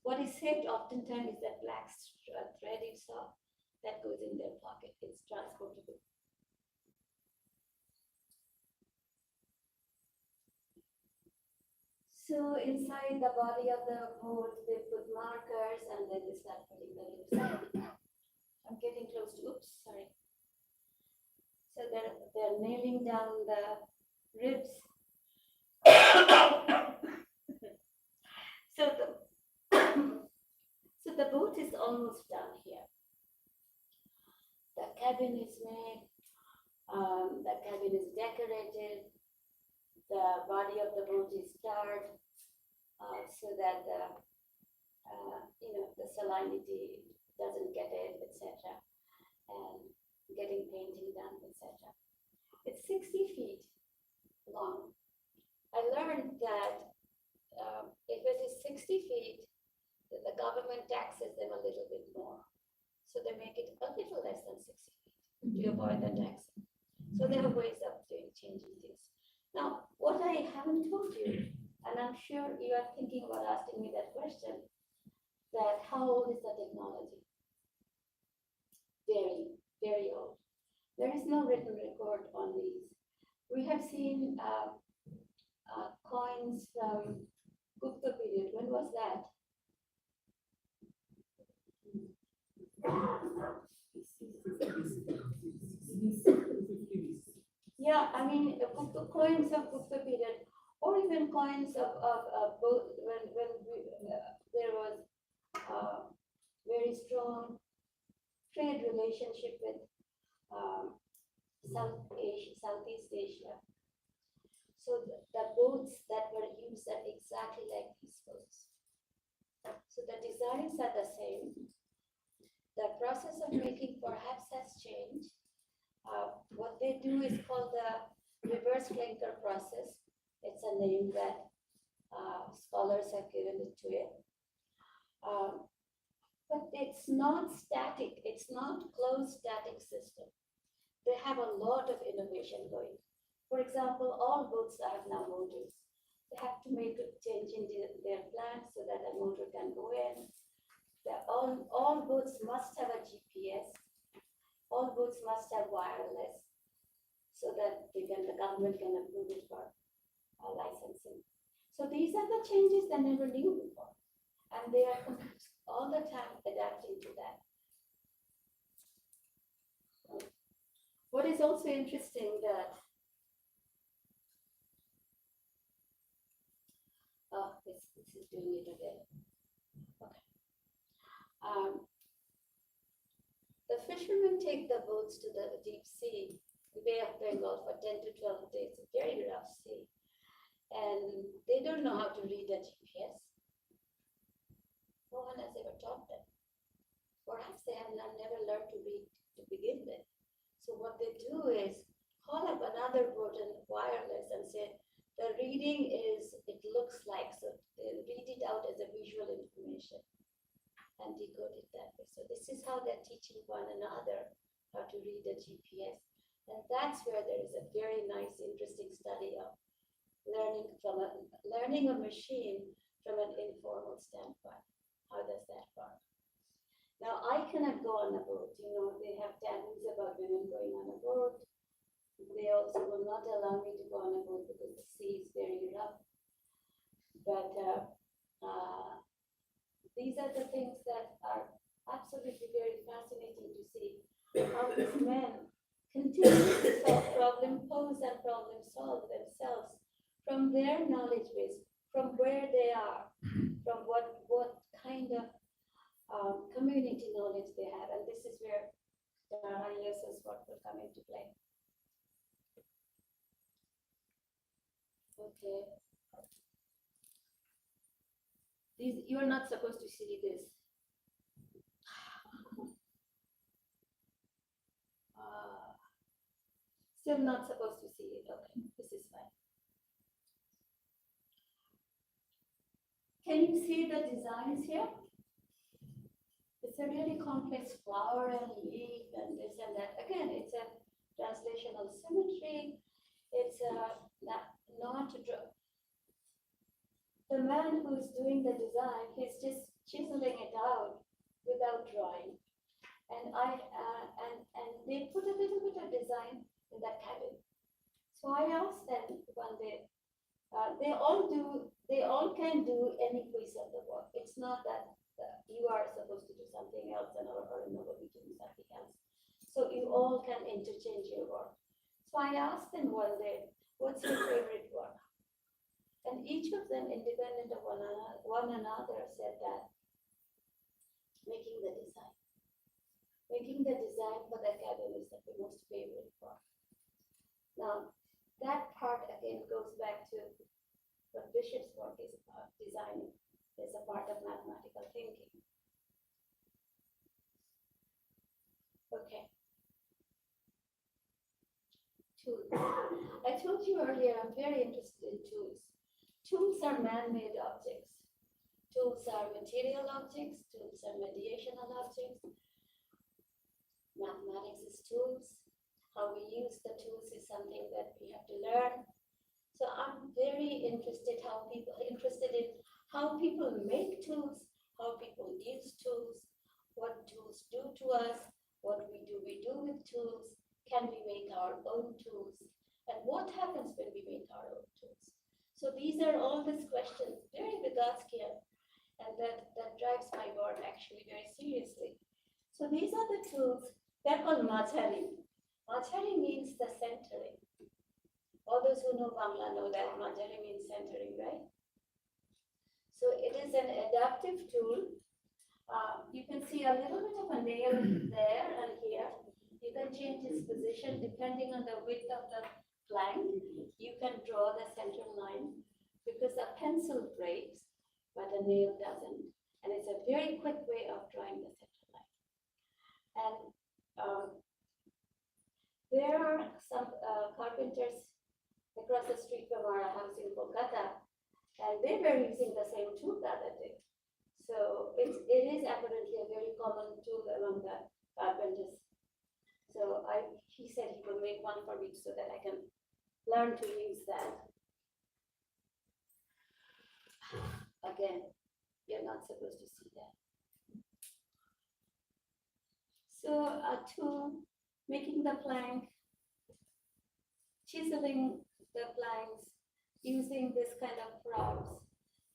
What is saved oftentimes is that black thread you saw that goes in their pocket. It's transportable. So inside the body of the boat, they put markers, and then they start putting the lips. I'm getting close to, oops, sorry. So they're nailing down the ribs. So the boat is almost done here. The cabin is made. The cabin is decorated. The body of the boat is tarred so that the salinity doesn't get it, etc. And getting painting done, etc. It's 60 feet long. I learned that if it is 60 feet, the government taxes them a little bit more. So they make it a little less than 60 feet to avoid the tax. So there are ways of changing things. Now, what I haven't told you, and I'm sure you are thinking about asking me that question, that how old is the technology? Very, very old. There is no written record on these. We have seen coins from Gupta period. When was that? Yeah, I mean, coins of Gupta period, or even coins of both there was very strong trade relationship with Southeast Asia. So the boats that were used are exactly like these boats. So the designs are the same. The process of making perhaps has changed. What they do is called the reverse clinker process. It's a name that scholars have given it to it. But it's not static. It's not closed static system. They have a lot of innovation going. For example, all boats have now motors. They have to make a change in their plans so that a motor can go in. All boats must have a GPS. All boats must have wireless so that the government can approve it for licensing. So these are the changes they never knew before. And they are all the time adapting to that. What is also interesting that this is doing it again. Okay. The fishermen take the boats to the deep sea, the Bay of Bengal, for 10 to 12 days, a very rough sea. And they don't know how to read a GPS. No one has ever taught them. Perhaps they have never learned to read to begin with. So what they do is call up another boat and wireless and say, the reading is, it looks like, so they read it out as a visual information and decode it that way. So this is how they're teaching one another how to read a GPS. And that's where there is a very nice, interesting study of learning a machine from an informal standpoint. How does that work? Now, I cannot go on a boat. You know, they have taboos about women going on a boat. They also will not allow me to go on a boat because the sea is very rough. But these are the things that are absolutely very fascinating to see how these men continue to pose and problem solve themselves from their knowledge base, from where they are, from what kind of community knowledge they have. And this is where Tata uses what will come into play. Okay. You are not supposed to see this. Still not supposed to see it. Okay, this is fine. Can you see the designs here? It's a really complex flower and leaf and this and that. Again, it's a translational symmetry. It's not to draw. The man who's doing the design, he's just chiseling it out without drawing. And they put a little bit of design in that cabin. So I asked them one day, they all can do any piece of the work. It's not that you are supposed to do something else and or nobody doing something else. So you all can interchange your work. So I asked them one day, what's your favorite work? And each of them, independent of one another, said that making the design. Making the design for the cabin is the most favorite part. Now, that part again goes back to what Bishop's work is about. Designing is a part of mathematical thinking. Okay. Tools. I told you earlier, I'm very interested in tools. Tools are man-made objects. Tools are material objects. Tools are mediational objects. Mathematics is tools. How we use the tools is something that we have to learn. So I'm very interested in how people make tools, how people use tools, what tools do to us, what we do with tools, can we make our own tools, and what happens when we make our own tools. So these are all these questions, very Vygotsky and that drives my work actually very seriously. So these are the tools. They're called mazhari. Mazhari means the centering. All those who know Bangla know that mazhari means centering, right? So it is an adaptive tool. You can see a little bit of a nail there and here. You can change its position depending on the width of the plank. You can draw the center line because a pencil breaks, but a nail doesn't. And it's a very quick way of drawing the center line. And there are some carpenters across the street from our house in Kolkata, and they were using the same tool the other day. So it is apparently a very common tool among the carpenters. So he said he will make one for me so that I can learn to use that. Again, you're not supposed to see that. So a tool, making the plank, chiseling the planks, using this kind of props.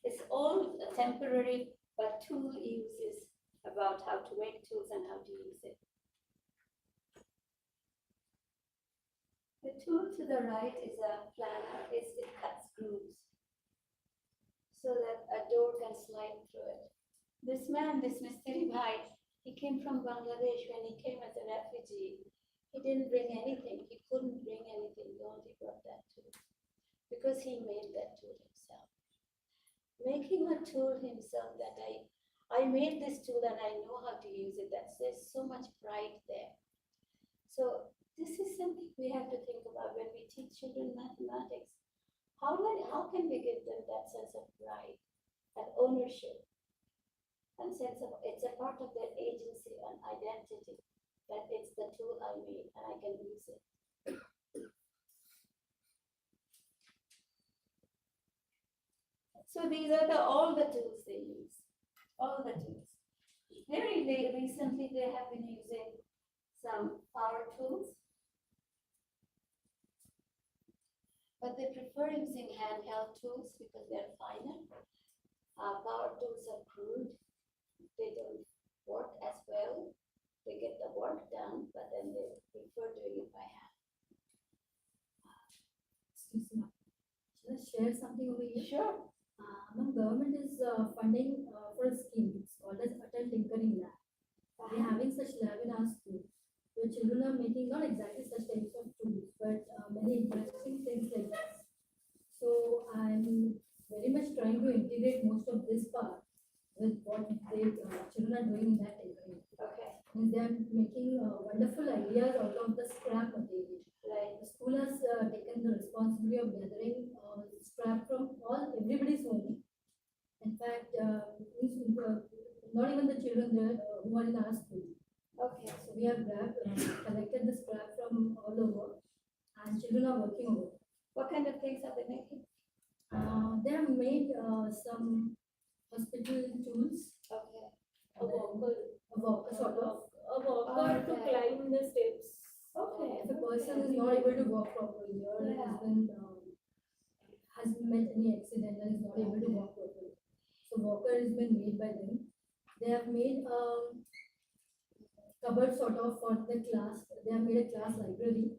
It's all temporary, but tool use is about how to make tools and how to use it. The tool to the right is a planner. It cuts grooves so that a door can slide through it. This man, this Mistri Bhai, he came from Bangladesh. When he came as a refugee, he didn't bring anything. He couldn't bring anything. He only brought that tool because he made that tool himself. Making a tool himself that I made this tool and I know how to use it. There's so much pride there. So this is something we have to think about when we teach children mathematics. How can we give them that sense of pride, that ownership, and sense of it's a part of their agency and identity, that it's the tool I made and I can use it. So these are all the tools they use, all the tools. Very recently they have been using some power tools, but they prefer using handheld tools because they're finer. Power tools are crude. They don't work as well. They get the work done, but then they prefer doing it by hand. Excuse me. Shall I share something over here? Sure. Ma'am, government is funding for a scheme. It's called as Atal Tinkering Lab. We're having such lab in our school. Where children are making not exactly such types of tools, but many interesting things like this. So I'm very much trying to integrate most of this part with what children are doing in that tinkering. Okay. And they're making wonderful ideas out of the scrap material. Right. The school has taken the responsibility of gathering scrap from everybody's home. In fact, not even the children there who are in our school. Okay. So we have collected the scrap from all over, and children are working over it. What kind of things are they making? They have made some hospital tools. Okay. A walker sort of. A walker to Okay. climb the steps. Okay. If a person is not able to walk properly or has met any accident and is not able to walk properly, so walker has been made by them. They have made cupboard sort of for the class. They have made a class library.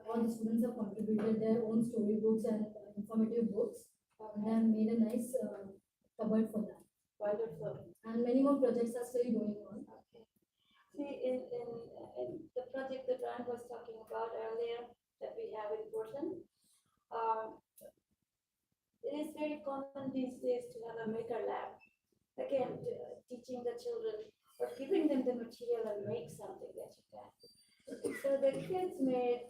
All the students have contributed their own storybooks and informative books. They have made a nice cupboard for that. Wonderful. And many more projects are still going on. Okay. See, in the project that Ryan was talking about earlier that we have in Portland, it is very common these days to have a maker lab. Again, teaching the children or giving them the material and make something that you can. So the kids made,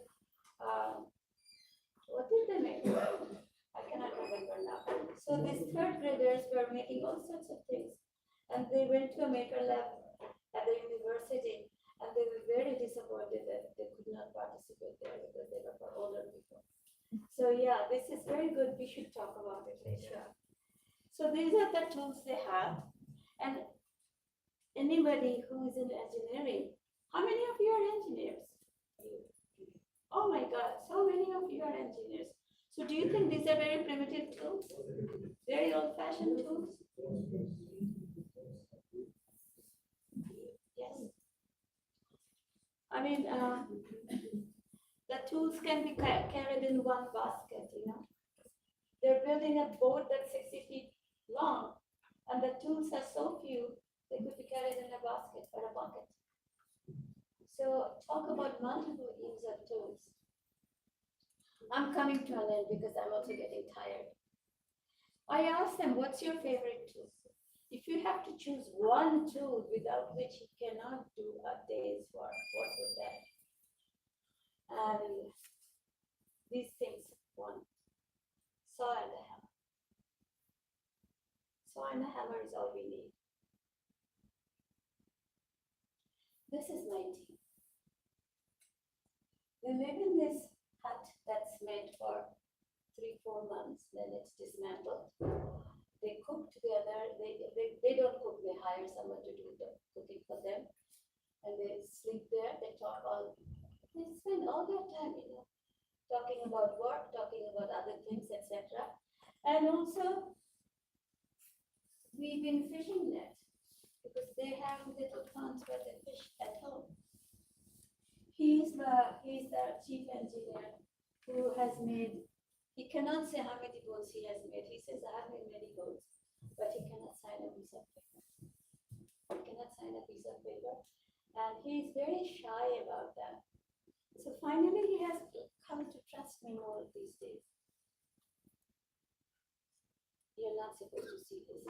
what did they make? I cannot remember now. So these third graders were making all sorts of things. And they went to a maker lab at the university and they were very disappointed that they could not participate there because they were for older people. So yeah, this is very good. We should talk about it later. So these are the tools they have. And anybody who is in engineering, how many of you are engineers? Oh my God, so many of you are engineers. So do you think these are very primitive tools? Very old-fashioned tools? mean, the tools can be carried in one basket, you know. They're building a boat that's 60 feet long, and the tools are so few, they could be carried in a basket or a bucket. So talk about multiple use of tools. I'm coming to an end because I'm also getting tired. I asked them, what's your favorite tool? If you have to choose one tool without which you cannot do a day's work, what would that be? And these things, one, saw and a hammer. Saw and a hammer is all we need. This is my team. They live in this hut that's made for 3-4 months, then it's dismantled. They cook together. They don't cook, they hire someone to do the cooking for them. And they sleep there, they talk they spend all their time, you know, talking about work, talking about other things, etc. And also, we've been fishing net because they have little ponds where they fish at home. He's the chief engineer who has made, he cannot say how many boats he has made. He says, I have made many boats, but he cannot sign a piece of paper. He cannot sign a piece of paper. And he's very shy about that. So finally, he has come to trust me more these days. You're not supposed to see this.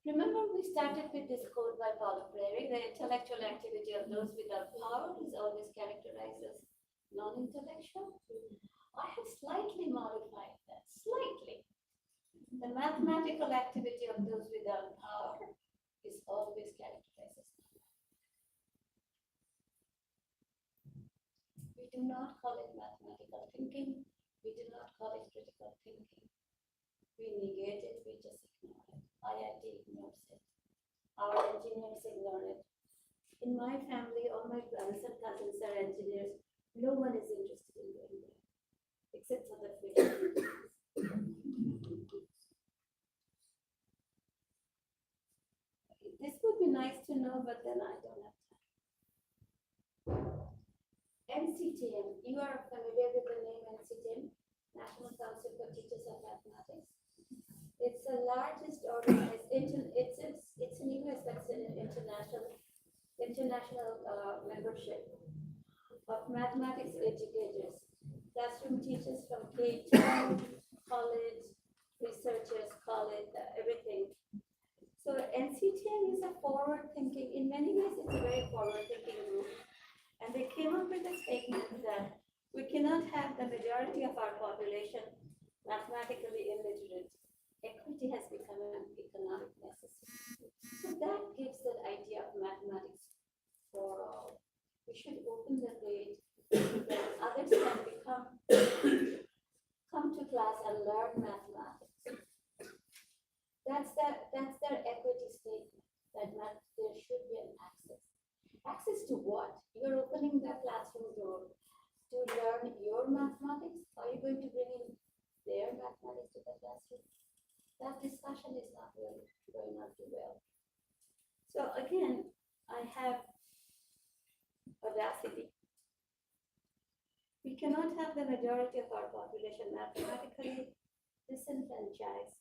Remember, we started with this quote by Paulo Freire: the intellectual activity of those without power is always characterized as non-intellectual. I have slightly modified that, slightly. The mathematical activity of those without power is always characterized as non-intellectual. We do not call it mathematical thinking. We do not call it critical thinking. We negate it, we just ignore it. IIT ignores it. Our engineers ignore it. In my family, all my brothers and cousins are engineers. No one is interested in doing that, except for the fish. This would be nice to know, but then I don't have time. NCTM, you are familiar with the name NCTM, National Council for Teachers of Mathematics. It's the largest organized, it's in US, but it's an international membership of mathematics educators, classroom teachers from K-12, college, researchers, college, everything. So NCTM is a forward-thinking, in many ways it's a very forward-thinking group. And they came up with a statement that we cannot have the majority of our population mathematically illiterate. Equity has become an economic necessity. So that gives that idea of mathematics for all. We should open the gate that others can come to class and learn mathematics. That's their equity statement, that there should be an access. Access to what? You're opening the classroom door to learn your mathematics. Are you going to bring in their mathematics to the classroom? That discussion is not really going on too well. So again, I have audacity. We cannot have the majority of our population mathematically disenfranchised.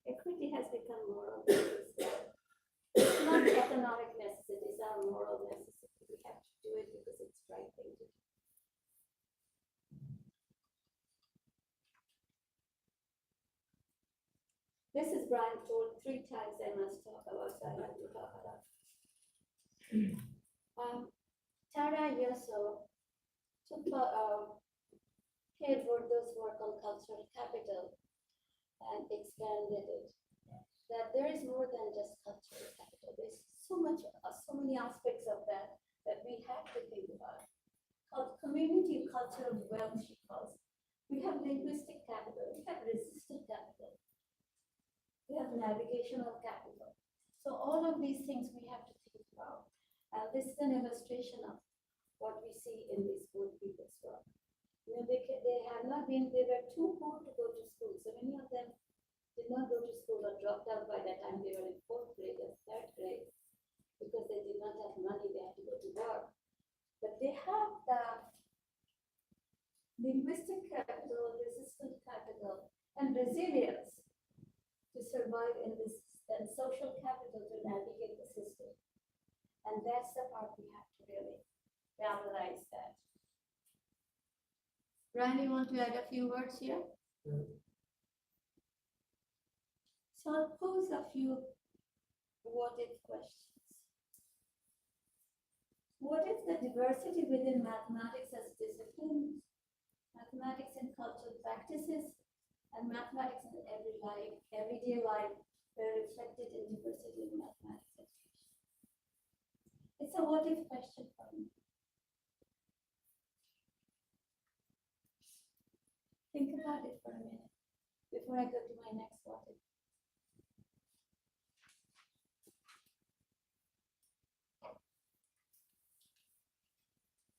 Equity has become moral necessity. It's not economic necessity, it's our moral necessity. We have to do it because it's the right thing to do. This is Brian told 3 times I must talk about, so I have to talk about. Tata years ago took paid Wordo's work on cultural capital and expanded it. That there is more than just cultural capital. There's so many aspects of that we have to think about. Community cultural wealth, she calls. We have linguistic capital. We have resistant capital. We have navigational capital. So all of these things we have to think about. And this is an illustration of what we see in these poor people's work. You know, they were too poor to go to school. So many of them did not go to school or dropped out by the time they were in 4th grade or 3rd grade because they did not have money, they had to go to work. but they have the linguistic capital, resistant capital, and resilience to survive in this, and social capital to navigate the system. And that's the part we have to really valorize that. Brian, you want to add a few words here? Yeah. So I'll pose a few what-if questions. What if the diversity within mathematics as disciplines, mathematics in cultural practices, and mathematics in everyday life were reflected in diversity in mathematics education? It's a what-if question for me. Think about it for a minute before I go to my next what-if.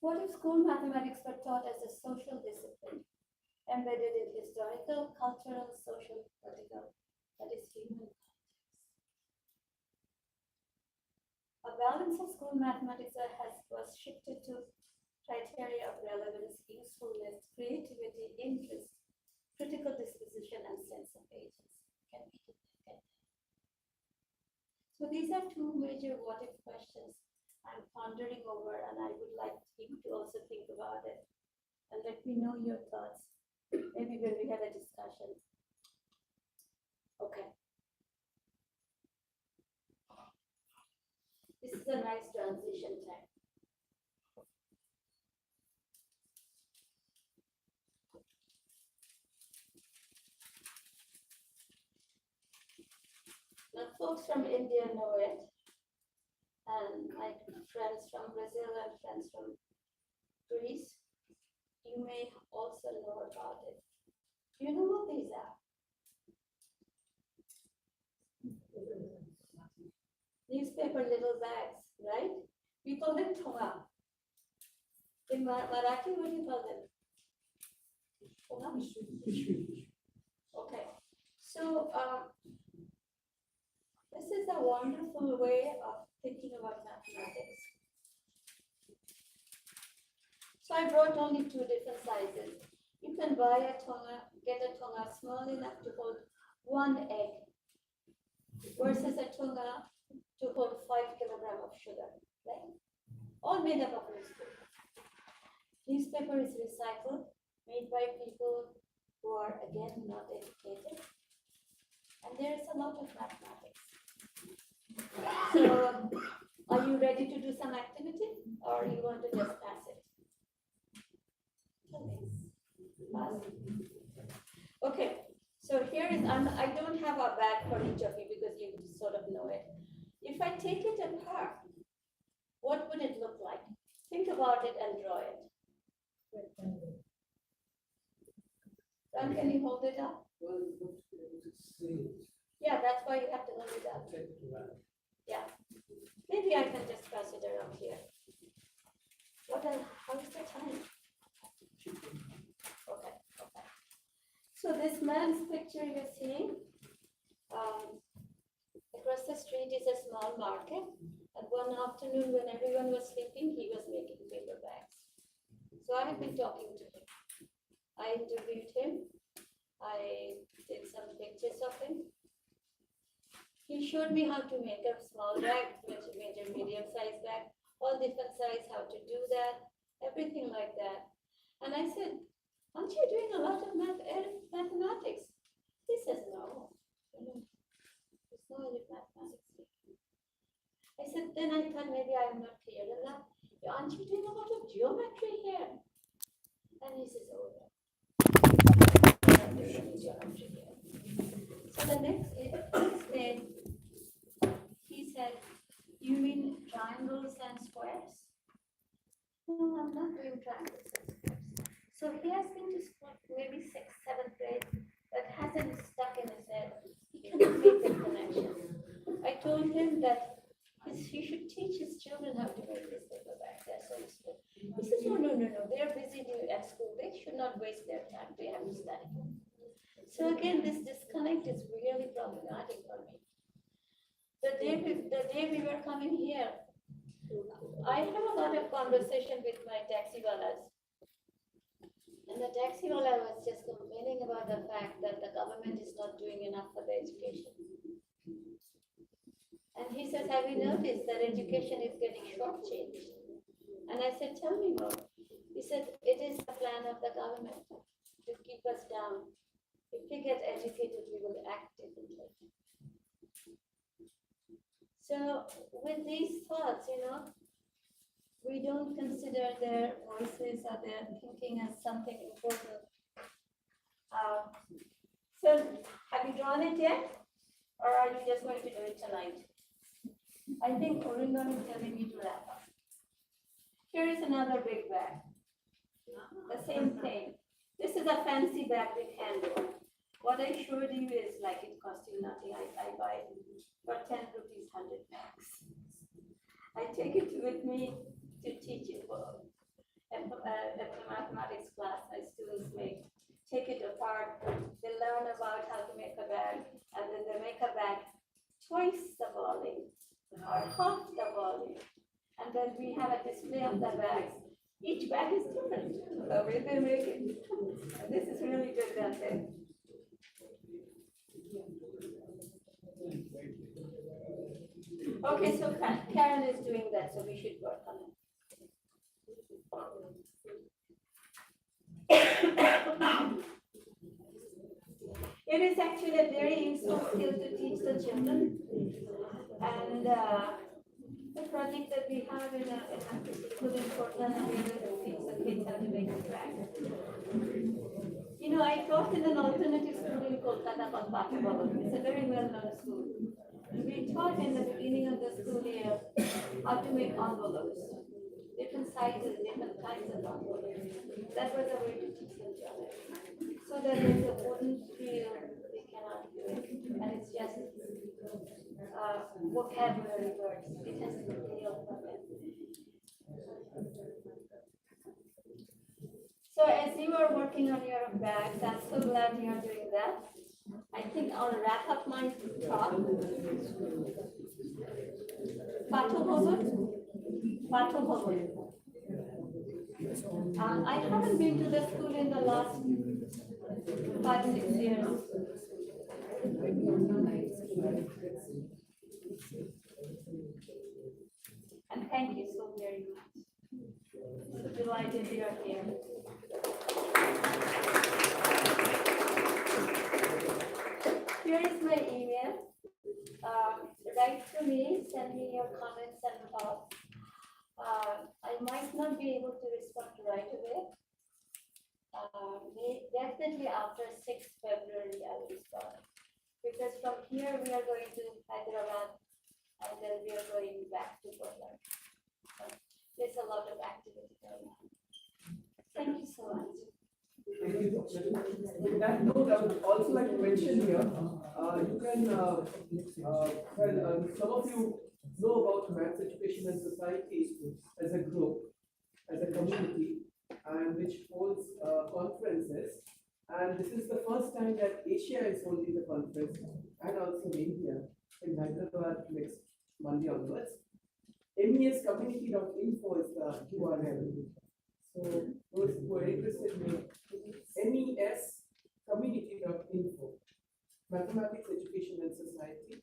What if school mathematics were taught as a social discipline, embedded in historical, cultural, social, political, that is human context? A balance of school mathematics was shifted to criteria of relevance, usefulness, creativity, interest, critical disposition, and sense of agency. Can we get that? So these are two major what-if questions I'm pondering over, and I would like you to also think about it and let me know your thoughts. Maybe when we have a discussion. Okay. This is a nice transition time. Now, folks from India know it, and my friends from Brazil and friends from Greece, you may also know about it. Do you know what these are? Newspaper little bags, right? We call them thonga. In Marathi, what do you call them? Thonga? Okay. So, this is a wonderful way of thinking about mathematics. So I brought only two different sizes. You can buy a thonga, get a thonga small enough to hold 1 egg versus a thonga to hold 5 kilograms of sugar, right? All made up of newspaper. Newspaper is recycled, made by people who are, again, not educated. And there is a lot of mathematics. So, are you ready to do some activity, or you want to just pass it? Pass. Okay, so here is, I don't have a bag for each of you because you sort of know it. If I take it apart, what would it look like? Think about it and draw it. Ron, can you hold it up? Well, you have to be able to see it. Yeah, that's why you have to hold it up. Take it around. Yeah. Maybe I can just pass it around here. How is the time? Okay, okay. So this man's picture you're seeing, across the street is a small market. And one afternoon when everyone was sleeping, he was making paper bags. So I have been talking to him. I interviewed him. I did some pictures of him. He showed me how to make a small bag, major, medium-sized bag, all different size, how to do that, everything like that. And I said, aren't you doing a lot of mathematics? He says, no, there's no mathematics. I said, then I thought maybe I'm not clear enough. Aren't you doing a lot of geometry here? And he says, oh, no. I'm doing any geometry here. So the next day, he said, you mean triangles and squares? No, I'm not doing triangles and squares. So he has been to school maybe 6th, 7th grade, but hasn't stuck in his head. He cannot make the connection. I told him that he should teach his children how to make this paper bag. They're so useful. He says, no. They're busy at school. They should not waste their time. They have to study. So again, this disconnect is really problematic for me. The day we were coming here, I have a lot of conversation with my taxiwalas. And the taxiwala was just complaining about the fact that the government is not doing enough for the education. And he says, have you noticed that education is getting shortchanged? And I said, tell me more. He said, it is the plan of the government to keep us down. If we get educated, we will act differently. So with these thoughts, we don't consider their voices or their thinking as something important. So have you drawn it yet? Or are you just going to do it tonight? I think Orindam is telling me to wrap up. Here is another big bag. The same thing. This is a fancy bag with handle. What I showed you is like it cost you nothing. I buy it for 10 rupees, 100 bags. I take it with me to teach it for mathematics class. My students take it apart. They learn about how to make a bag, and then they make a bag twice the volume or half the volume. And then we have a display of the bags. Each bag is different, the way they make it. This is really good, don't they? Okay, so Karen is doing that, so we should work on it. It is actually a very useful skill to teach the children. And the project that we have in a school in Portland, and we're going to teach the kids how to make a bag. I taught in an alternative school in Kolkata called Tata. It's a very well-known school. We taught in the beginning of the school year how to make envelopes, different sizes, different kinds of envelopes. That was a way to teach them German. So that there's a wooden feel, they cannot do it, and it's just vocabulary words. It has to be real for them. So as you are working on your bags, I'm so glad you are doing that. I think I'll wrap up my talk. I haven't been to the school in the last 5-6 years. And thank you so very much. So delighted you are here. Here is my email. Write to me, send me your comments and thoughts. I might not be able to respond right away. Definitely after 6 February I will respond. Because from here we are going to Hyderabad and then we are going back to Portland. So there's a lot of activity going on. Thank you so much. With that note, I would also like to mention here, you can, some of you know about Maths Education and Society as a group, as a community, and which holds conferences. And this is the first time that Asia is holding the conference, and also India, in Hyderabad next Monday onwards. mescommunity.info is the URL. So those who are interested in mescommunity.info, Mathematics, Education and Society.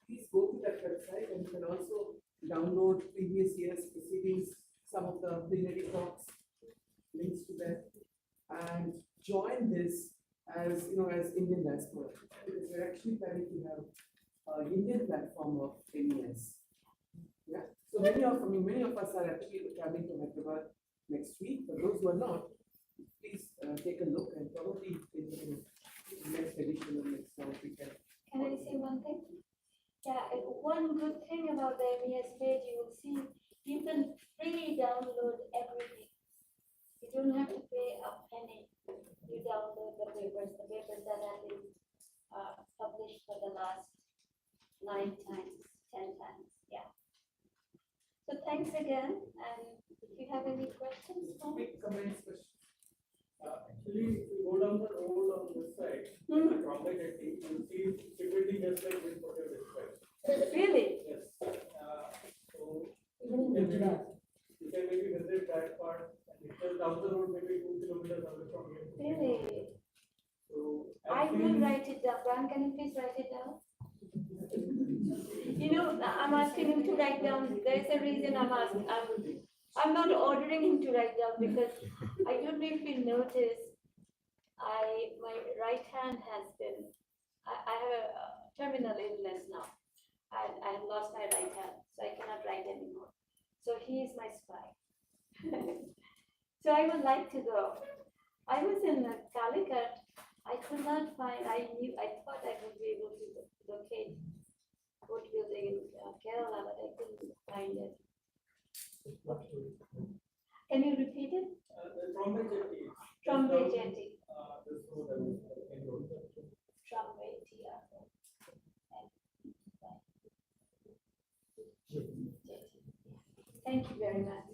Please go to that website, and you can also download previous year's proceedings, some of the plenary talks, links to that, and join this as as Indian diaspora, because we're actually planning to have an Indian platform of MES. Yeah. So many of us are actually traveling to Hyderabad next week. For those who are not, please take a look, and probably in the next edition of next month we can. Can I say one thing? Yeah, one good thing about the MES page, you will see you can free download everything. You don't have to pay a penny. You download the papers that have been published for the last 9 times, 10 times. Yeah. So thanks again, and if you have any questions, Quick comments, questions. Actually, if you go down the road on this side, combine it, you will see everything just like this what you described. Really? Yes. will write it down. Brian, can you please write it down? You know, I'm asking him to write down. There's a reason I'm asking. I'm not ordering him to write down because I don't know if you notice, my right hand has been, I have a terminal illness now. I have lost my right hand, so I cannot write anymore. So he is my spy. So I would like to go. I was in Calicut. I could not find, I thought I would be able to locate boat building in Kerala, but I couldn't find it. Can you repeat it? Trombay jetty. Trombay jetty. This road I was main road. Trombay, TR. Thank you very much.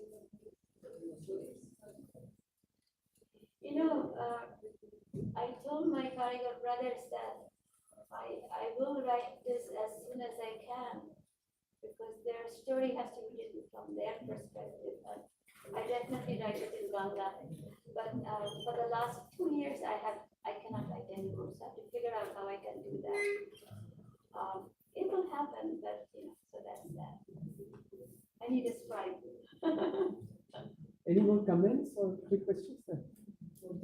You know, I told my Karigar brothers that I will write this as soon as I can because their story has to be written from their perspective. And I definitely write it in Bangla, but for the last 2 years I cannot write anymore, so I have to figure out how I can do that. It will happen, but you know, so that's that. I need a scribe. Any more comments or quick questions?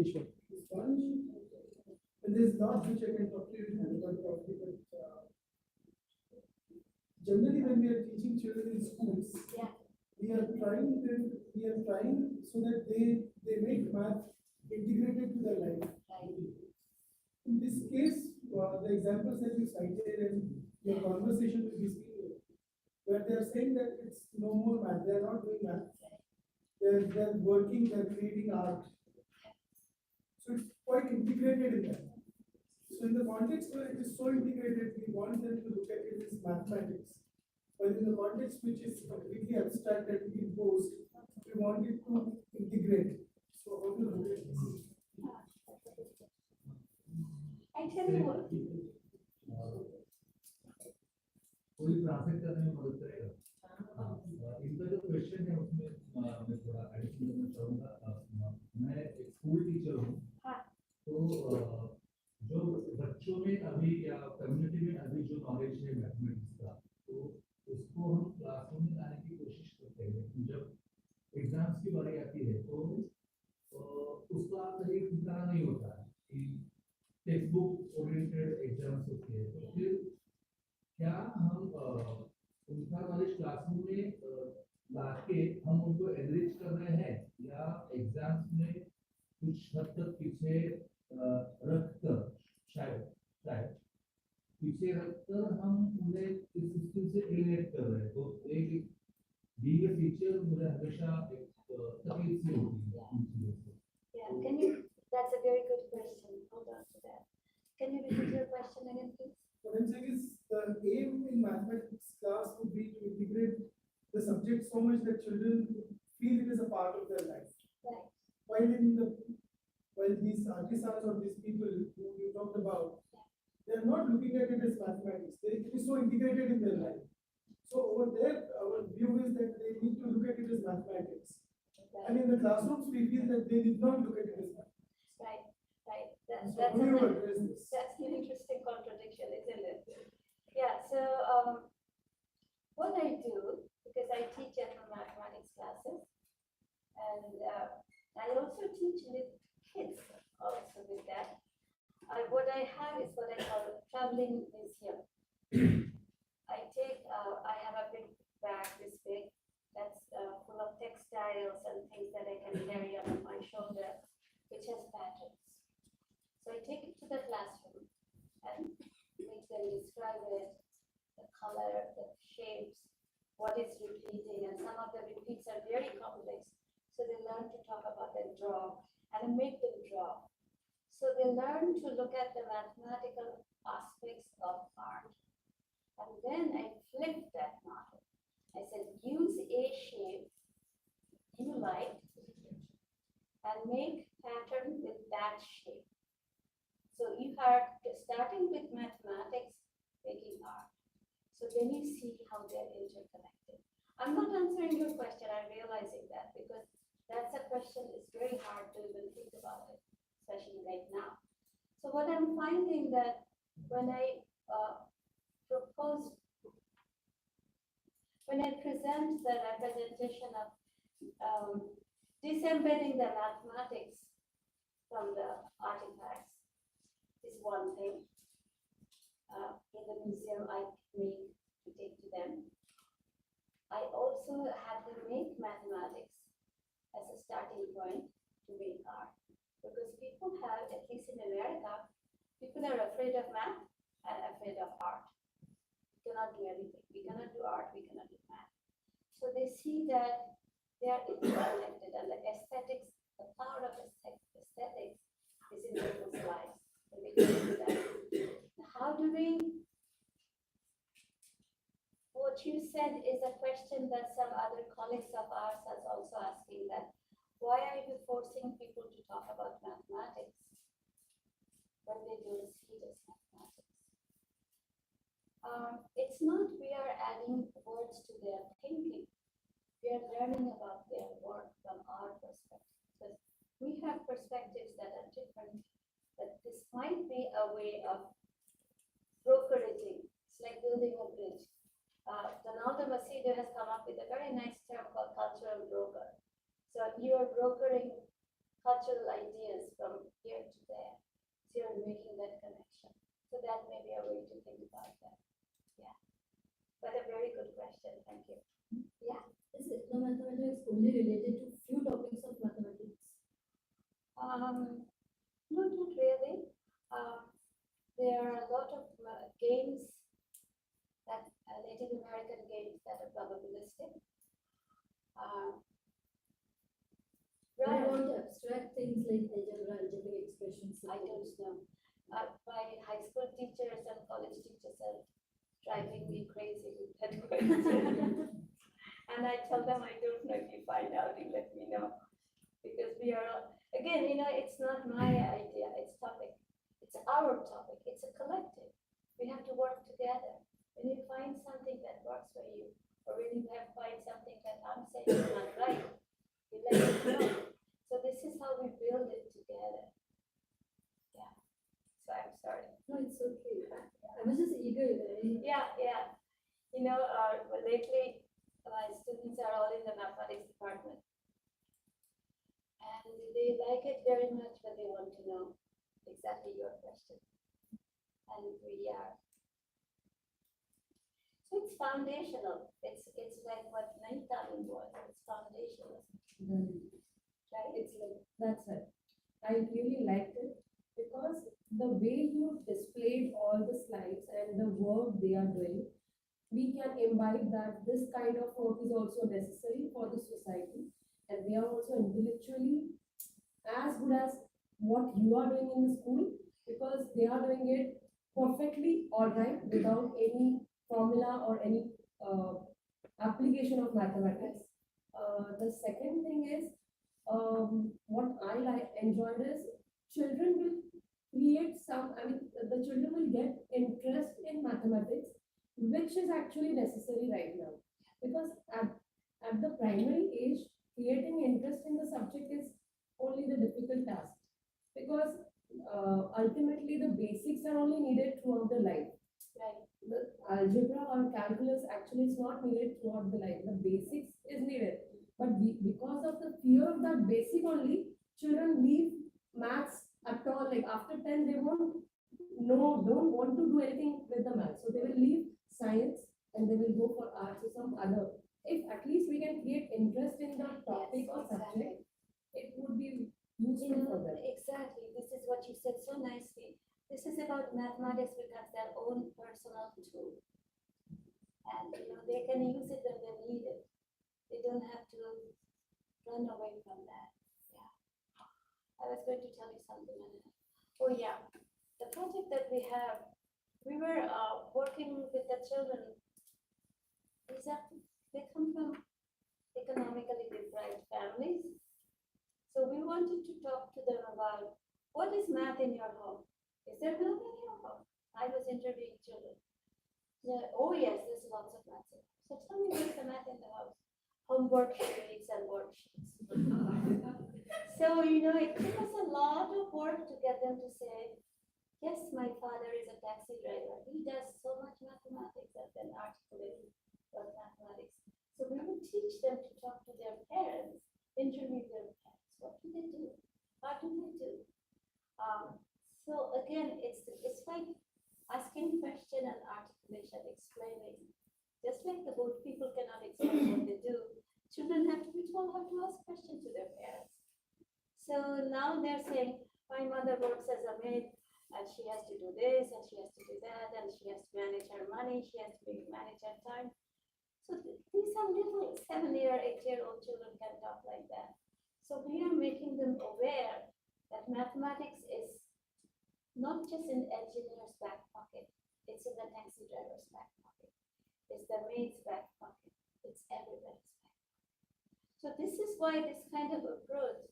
Kishore. And there's lots which I can talk to you about properly, but generally when we are teaching children in schools, Yeah. we are trying so that they make math integrated to their life. Right. In this case, the examples that you cited and your conversation with these people, where they are saying that it's no more math, they are not doing math. They're working, they're creating art. So it's quite integrated in that. So in the context where it is so integrated, we want them to look at it as mathematics. But in the context which is completely abstract and imposed, we want it to integrate. So how to look at this? I tell you what. कोई translate करने में मदद करेगा। इनका जो question है उसमें मैं थोड़ा एडिशनल करना चाहूँगा। मैं एक स्कूल टीचर हूँ, तो जो बच्चों में अभी या कम्युनिटी में अभी जो नॉलेज है मैथमेटिक्स का, तो उसको हम क्लासरूम में लाने की कोशिश करते हैं। जब एग्जाम्स की बारी आती है तो उसका कहीं ठिकाना नहीं होता है कि टेक्स्ट बुक ओरिएंटेड एग्जाम्स होती है, तो फिर क्या हम उनका नॉलेज क्लासरूम में लाके हम उनको एनरिच कर रहे हैं या एग्जाम्स में कुछ हद तक पीछे रखकर शायद पीछे रखकर हम उन्हें इस सिस्टम से एलिमिनेट कर रहे हैं। तो एक बीइंग अ टीचर मुझे हमेशा एक तकलीफ सी होती है इन चीजों से। Yeah, can you, that's a very good question. Hold on to that. Can you repeat your question again, please? What I'm saying is the aim in mathematics class would be to integrate the subject so much that children feel it is a part of their life. Right. While these artisans or these people who you talked about, they are not looking at it as mathematics. It is so integrated in their life. So over there, our view is that they need to look at it as mathematics. Right. And in the classrooms, we feel that they did not look at it as mathematics. Right. So That's how do you address this? that's an interesting contradiction, isn't it? Yeah, so what I do, because I teach ethnomathematics classes, and I also teach with kids also with that. What I have is what I call a traveling museum. I have a big bag this big that's full of textiles and things that I can carry on my shoulder, which has patterns. So I take it to the classroom and make them describe it, the color, the shapes, what is repeating, and some of the repeats are very complex. So they learn to talk about and draw, and I make them draw. So they learn to look at the mathematical aspects of art. And then I flip that model. I said, use a shape you like and make pattern with that shape. So you are starting with mathematics, making art. So then you see how they're interconnected. I'm not answering your question, I'm realizing that, because that's a question that's very hard to even think about it, especially right now. So what I'm finding that when I propose, when I present the representation of disembedding the mathematics from the artifacts is one thing. In the museum I make to take to them. I also have them make mathematics as a starting point to make art. Because people have, at least in America, people are afraid of math and afraid of art. We cannot do anything. We cannot do art, we cannot do math. So they see that they are interconnected, and the aesthetics, the power of aesthetics is in people's lives. And we can do that. How do we? What you said is a question that some other colleagues of ours are also asking, that why are you forcing people to talk about mathematics when they don't see it as mathematics? It's not we are adding words to their thinking. We are learning about their work from our perspective. Because we have perspectives that are different, but this might be a way of brokeraging. It's like building a bridge. Donaldo Macedo has come up with a very nice term called cultural broker. So you are brokering cultural ideas from here to there. So you're making that connection. So that may be a way to think about that. Yeah. But a very good question. Thank you. Yeah. Is ethnomathematics only related to few topics of mathematics? No, not really. There are a lot of games that Native American games that are probabilistic. I Right. want to abstract things like algebra, algebraic expressions. I don't know. My high school teachers and college teachers are driving me crazy with that question. And I tell them, I don't know. If you find out, you let me know. Because we are, again, it's not my idea, it's topic. It's our topic, it's a collective. We have to work together. When you find something that works for you, or when you find something that I'm saying is not right, you let me know. So this is how we build it together. Yeah. So I'm sorry. No, it's okay. I was just eager. Yeah. Lately, my students are all in the mathematics department. And they like it very much, but they want to know exactly your question. And we are. So it's foundational. It's like what Naitaming was. It's foundational. Right? It's like, that's it. I really liked it because the way you displayed all the slides and the work they are doing, we can imbibe that this kind of work is also necessary for the society, and they are also intellectually as good as what you are doing in the school, because they are doing it perfectly all right without any formula or any application of mathematics. The second thing is, what I enjoyed is children will create some, the children will get interest in mathematics, which is actually necessary right now. Because at the primary age, creating interest in the subject is only the difficult task. Because ultimately the basics are only needed throughout the life. Right. The algebra or calculus actually is not needed throughout the life. The basics is needed. But because of the fear of that basic only, children leave maths at all. Like after 10, they don't want to do anything with the maths. So they will leave science and they will go for arts or some other. If at least we can create interest in the topic or subject, it would be useful for them. Exactly. This is what you said so nicely. This is about mathematics becomes their own personal tool. And they can use it when they need it. They don't have to run away from that. Yeah. I was going to tell you something. Oh yeah. The project that we have, we were working with the children. They come from economically deprived families. So we wanted to talk to them about what is math in your home? Is there math in your home? I was interviewing children. Oh yes, there's lots of math. So tell me what's the math in the house? Homework sheets and worksheets. So, it took us a lot of work to get them to say, yes, my father is a taxi driver. He does so much mathematics and then articulating about mathematics. So we would teach them to talk to their parents, interview their parents. What do they do? How do they do? So again, it's like asking question and articulation, explaining. Just like the boat people cannot explain what they do, children have to be told how to ask questions to their parents. So now they're saying, my mother works as a maid and she has to do this and she has to do that and she has to manage her money, she has to manage her time. So these are little 7-year, 8-year-old children can talk like that. So we are making them aware that mathematics is not just in engineer's back pocket, it's in the taxi driver's back pocket, it's the maid's back pocket, it's everybody's back pocket. So this is why this kind of approach,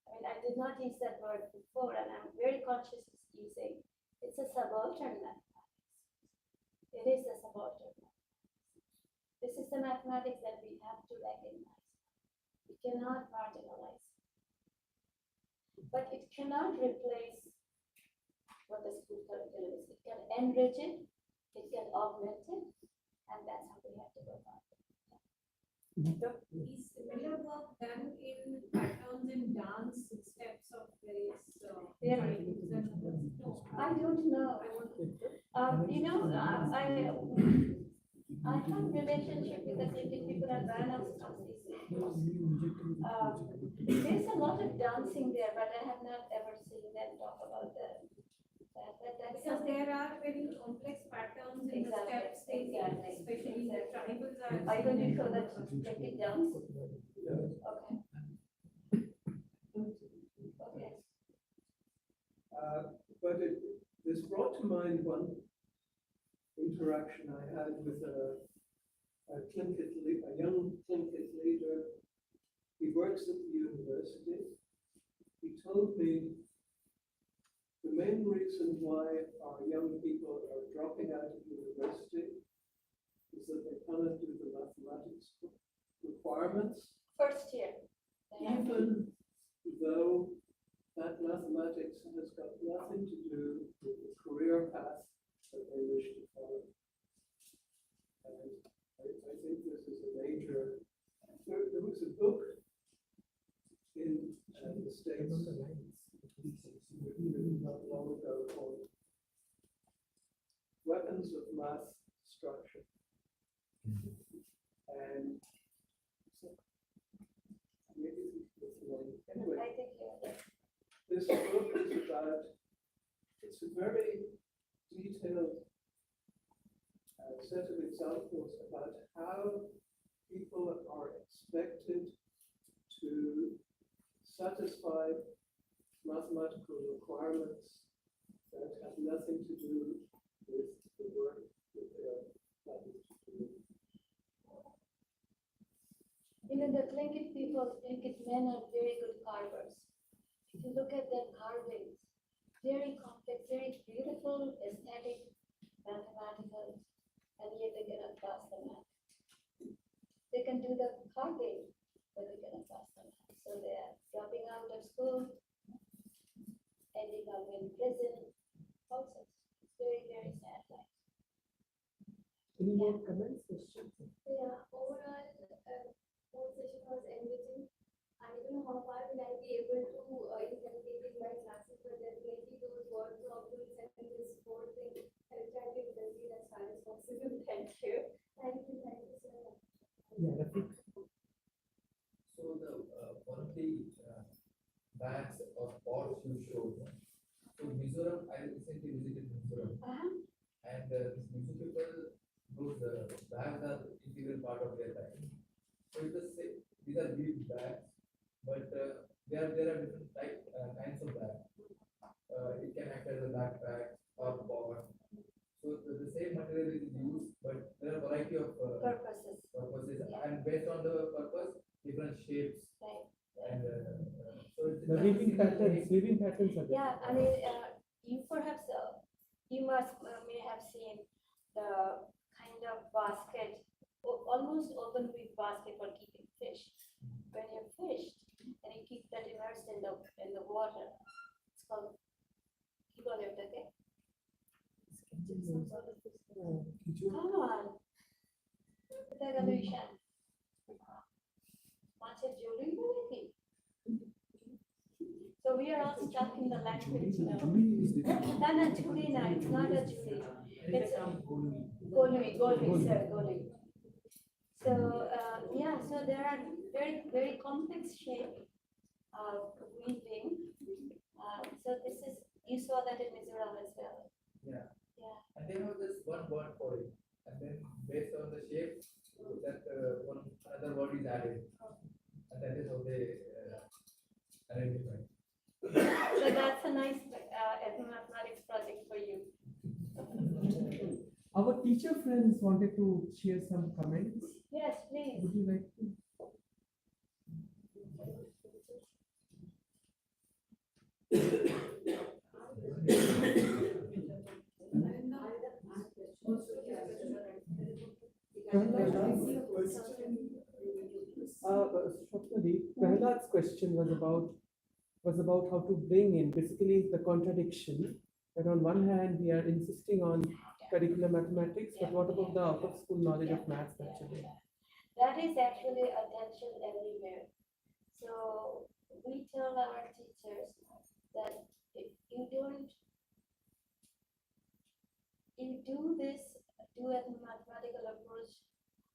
I mean, I did not use that word before and I'm very conscious of using, it's a subaltern mathematics. It is a subaltern mathematics. This is the mathematics that we have to recognize. We cannot marginalize. But it cannot replace what the school curriculum is. It can enrich it, it can augment it, and that's how we have to go about it. Is similar work done in patterns in dance steps of various Really? No. I don't know. You know, I have relationship with the cricket people and ran out of these there's a lot of dancing there, but I have not ever seen them talk about that. That's Because there are very complex patterns in the steps they take, especially the tribals are. Are you going to show that cricket dance? Okay. Okay. But this brought to mind one interaction I had with a young Tlingit leader. He works at the university. He told me the main reason why our young people are dropping out of university is that they cannot do the mathematics requirements, First year. even though that mathematics has got nothing to do with the career path that they wish to follow. And I think this is a major. There was a book in the States not long ago called Weapons of Math Structure. And maybe anyway, I think you're this book is about, it's a very detailed set of examples about how people are expected to satisfy mathematical requirements that have nothing to do with the work that they are planning to do. You know, the Tlingit people, Tlingit men are very good carvers. If you look at their carvings, very complex, very beautiful, aesthetic, mathematical, and yet they cannot pass the math. They can do the carving, but they cannot pass the math. So they are dropping out of school, ending up in prison, also. It's very, very sad life. Any more comments, questions? Yeah, overall, whole session was enriching. I don't know how far will I be able to inculcate in my classes, but definitely those word problems and this whole thing, I'll try to inculcate as far as possible. Thank you. Thank you so much. Yeah, Rafiq. So one of the bags or pots you showed, no? So Mizoram, I recently visited Mizoram, and this Mizo people, those bags are integral part of their life. So it's the same. These are big bags, but there are different kinds of bags. It can act as a backpack or pot. So the same material is used, but there are a variety of Purposes. Yeah. and based on the purpose, different shapes. Right. And so it's The weaving patterns are there. Yeah, I mean, you perhaps, you may have seen the kind of basket, almost open weave basket for keeping fish. When you fished and you keep that immersed in the water, it's called kibolevdake. some sort of Come on. The revolution. Much of jewelry ability. So we are all stuck in the language now. No, no, Julie, no, it's not a Julie. It's a Golui, sir, Golui. So, yeah, so there are very, very complex shape of weaving. So this is, you saw that in Mizoram as well. Yeah. Yeah. And they have this one word for it, and then based on the shape, that one another word is added, and that is how they identify. So that's a nice ethnomathematics project for you. Our teacher friends wanted to share some comments. Yes, please. Would you like to? Swapnali, Prahlad's question was about how to bring in basically the contradiction that on one hand we are insisting on curriculum mathematics, but what about the out of school knowledge of maths actually? That is actually a tension everywhere. So we tell our teachers that if you do this, do a mathematical approach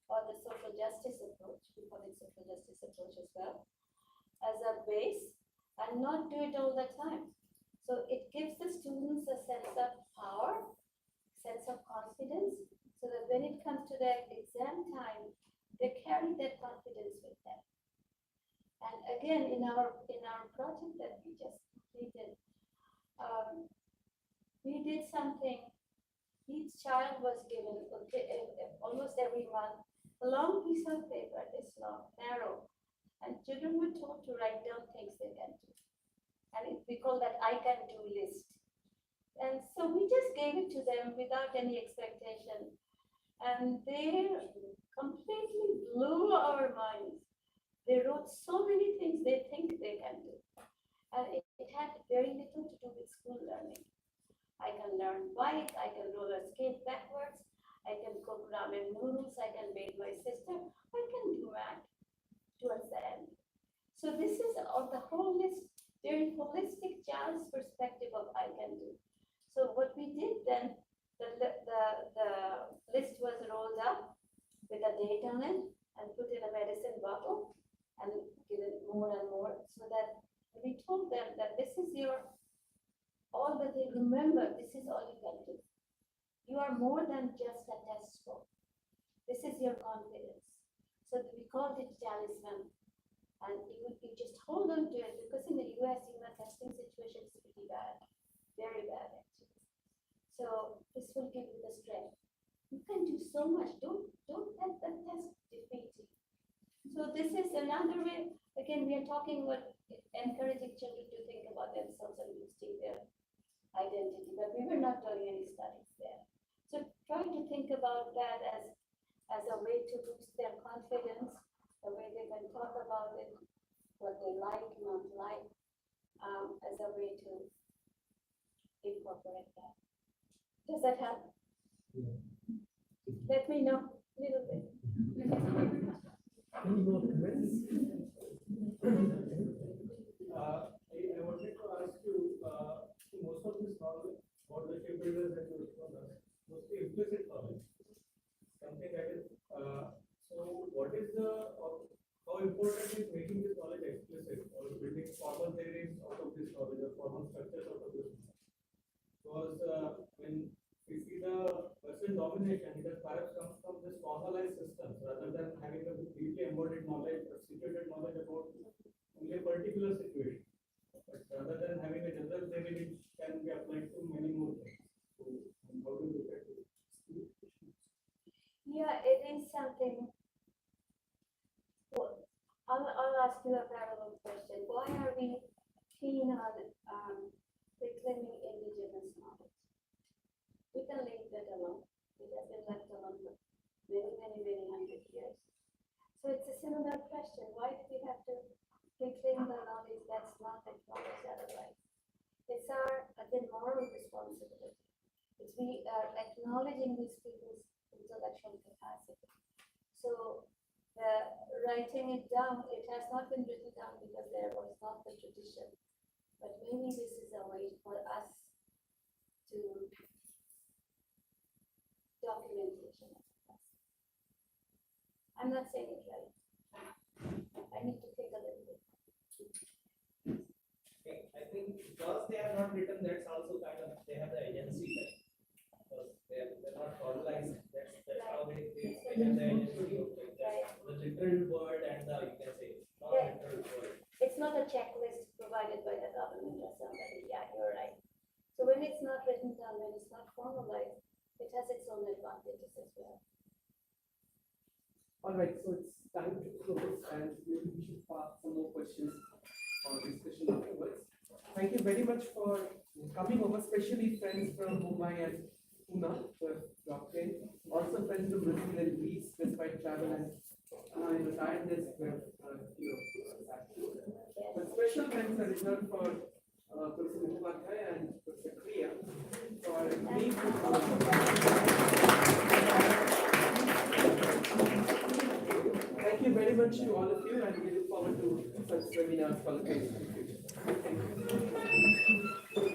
or the social justice approach, we call it social justice approach as well, as a base and not do it all the time. So it gives the students a sense of power, sense of confidence, so that when it comes to their exam time, they carry that confidence with them. And again, in our project that we just completed, we did something. Each child was given almost every month a long piece of paper, this long, narrow, and children were told to write down things they can do. And we call that I can do list. And so we just gave it to them without any expectation. And they completely blew our minds. They wrote so many things they think they can do. And it had very little to do with school learning. I can learn bike, I can roller skate backwards, I can cook ramen noodles, I can bathe my sister, I can do math towards the end. So this is of the whole list, very holistic child's perspective of I can do. So what we did then, the list was rolled up with a date on it and put in a medicine bottle and given more and more, so that we told them that this is your, all that they remember, this is all you can do. You are more than just a test score. This is your confidence. So we called it talisman. And you just hold on to it, because in the US, testing situation is pretty bad, very bad actually. So this will give you the strength. You can do so much. Don't let the test defeat you. So this is another way. Again, we are talking about encouraging children to think about themselves and boosting their identity, but we were not doing any studies there. So try to think about that as a way to boost their confidence, the way they can talk about it, what they like, not like, as a way to incorporate that. Does that help? Yeah. Let me know a little bit. Any more comments? I wanted to ask you, most of this knowledge, what the shipbuilders that you told us, mostly implicit knowledge, something that is, so what is how important is making this knowledge explicit or building formal theories out of this knowledge or formal structures out of this knowledge? Because when we see the Western domination, it has perhaps comes from this formalized systems rather than having a deeply embodied knowledge or situated knowledge about only a particular situation. But rather than having a general theory which can be applied to many more things. So, how do you look at it? Yeah, it is something. Well, I'll ask you a parallel question. Why are we keen on reclaiming indigenous knowledge? We can leave that alone. It has been left alone for many hundred years. So it's a similar question. Why do we have to reclaim the knowledge that's not acknowledged otherwise? It's our, again, moral responsibility. It's we are acknowledging these people's intellectual capacity. So writing it down, it has not been written down because there was not the tradition. But maybe this is a way for us to documentation. I'm not saying it right. I need to think a little bit. I think because they are not written, that's also kind of, they have the agency, right? Because they're not formalized, that's how they have the agency of like the literal word and the, you can say, non-literal word. It's not a checklist provided by the government or somebody. Yeah, you're right. So when it's not written down, when it's not formalized, it has its own advantages as well. All right, so it's time to close, and maybe we should pass some more questions or discussion afterwards. Thank you very much for coming over, especially friends from Mumbai and Pune who have dropped in. Also friends from Brazil and Greece, despite travel and tiredness were, But special thanks are reserved for Professor Mukhopadhyay and Professor Kriya for being Thank you very much to all of you, and we look forward to such webinars for the future. Thank you.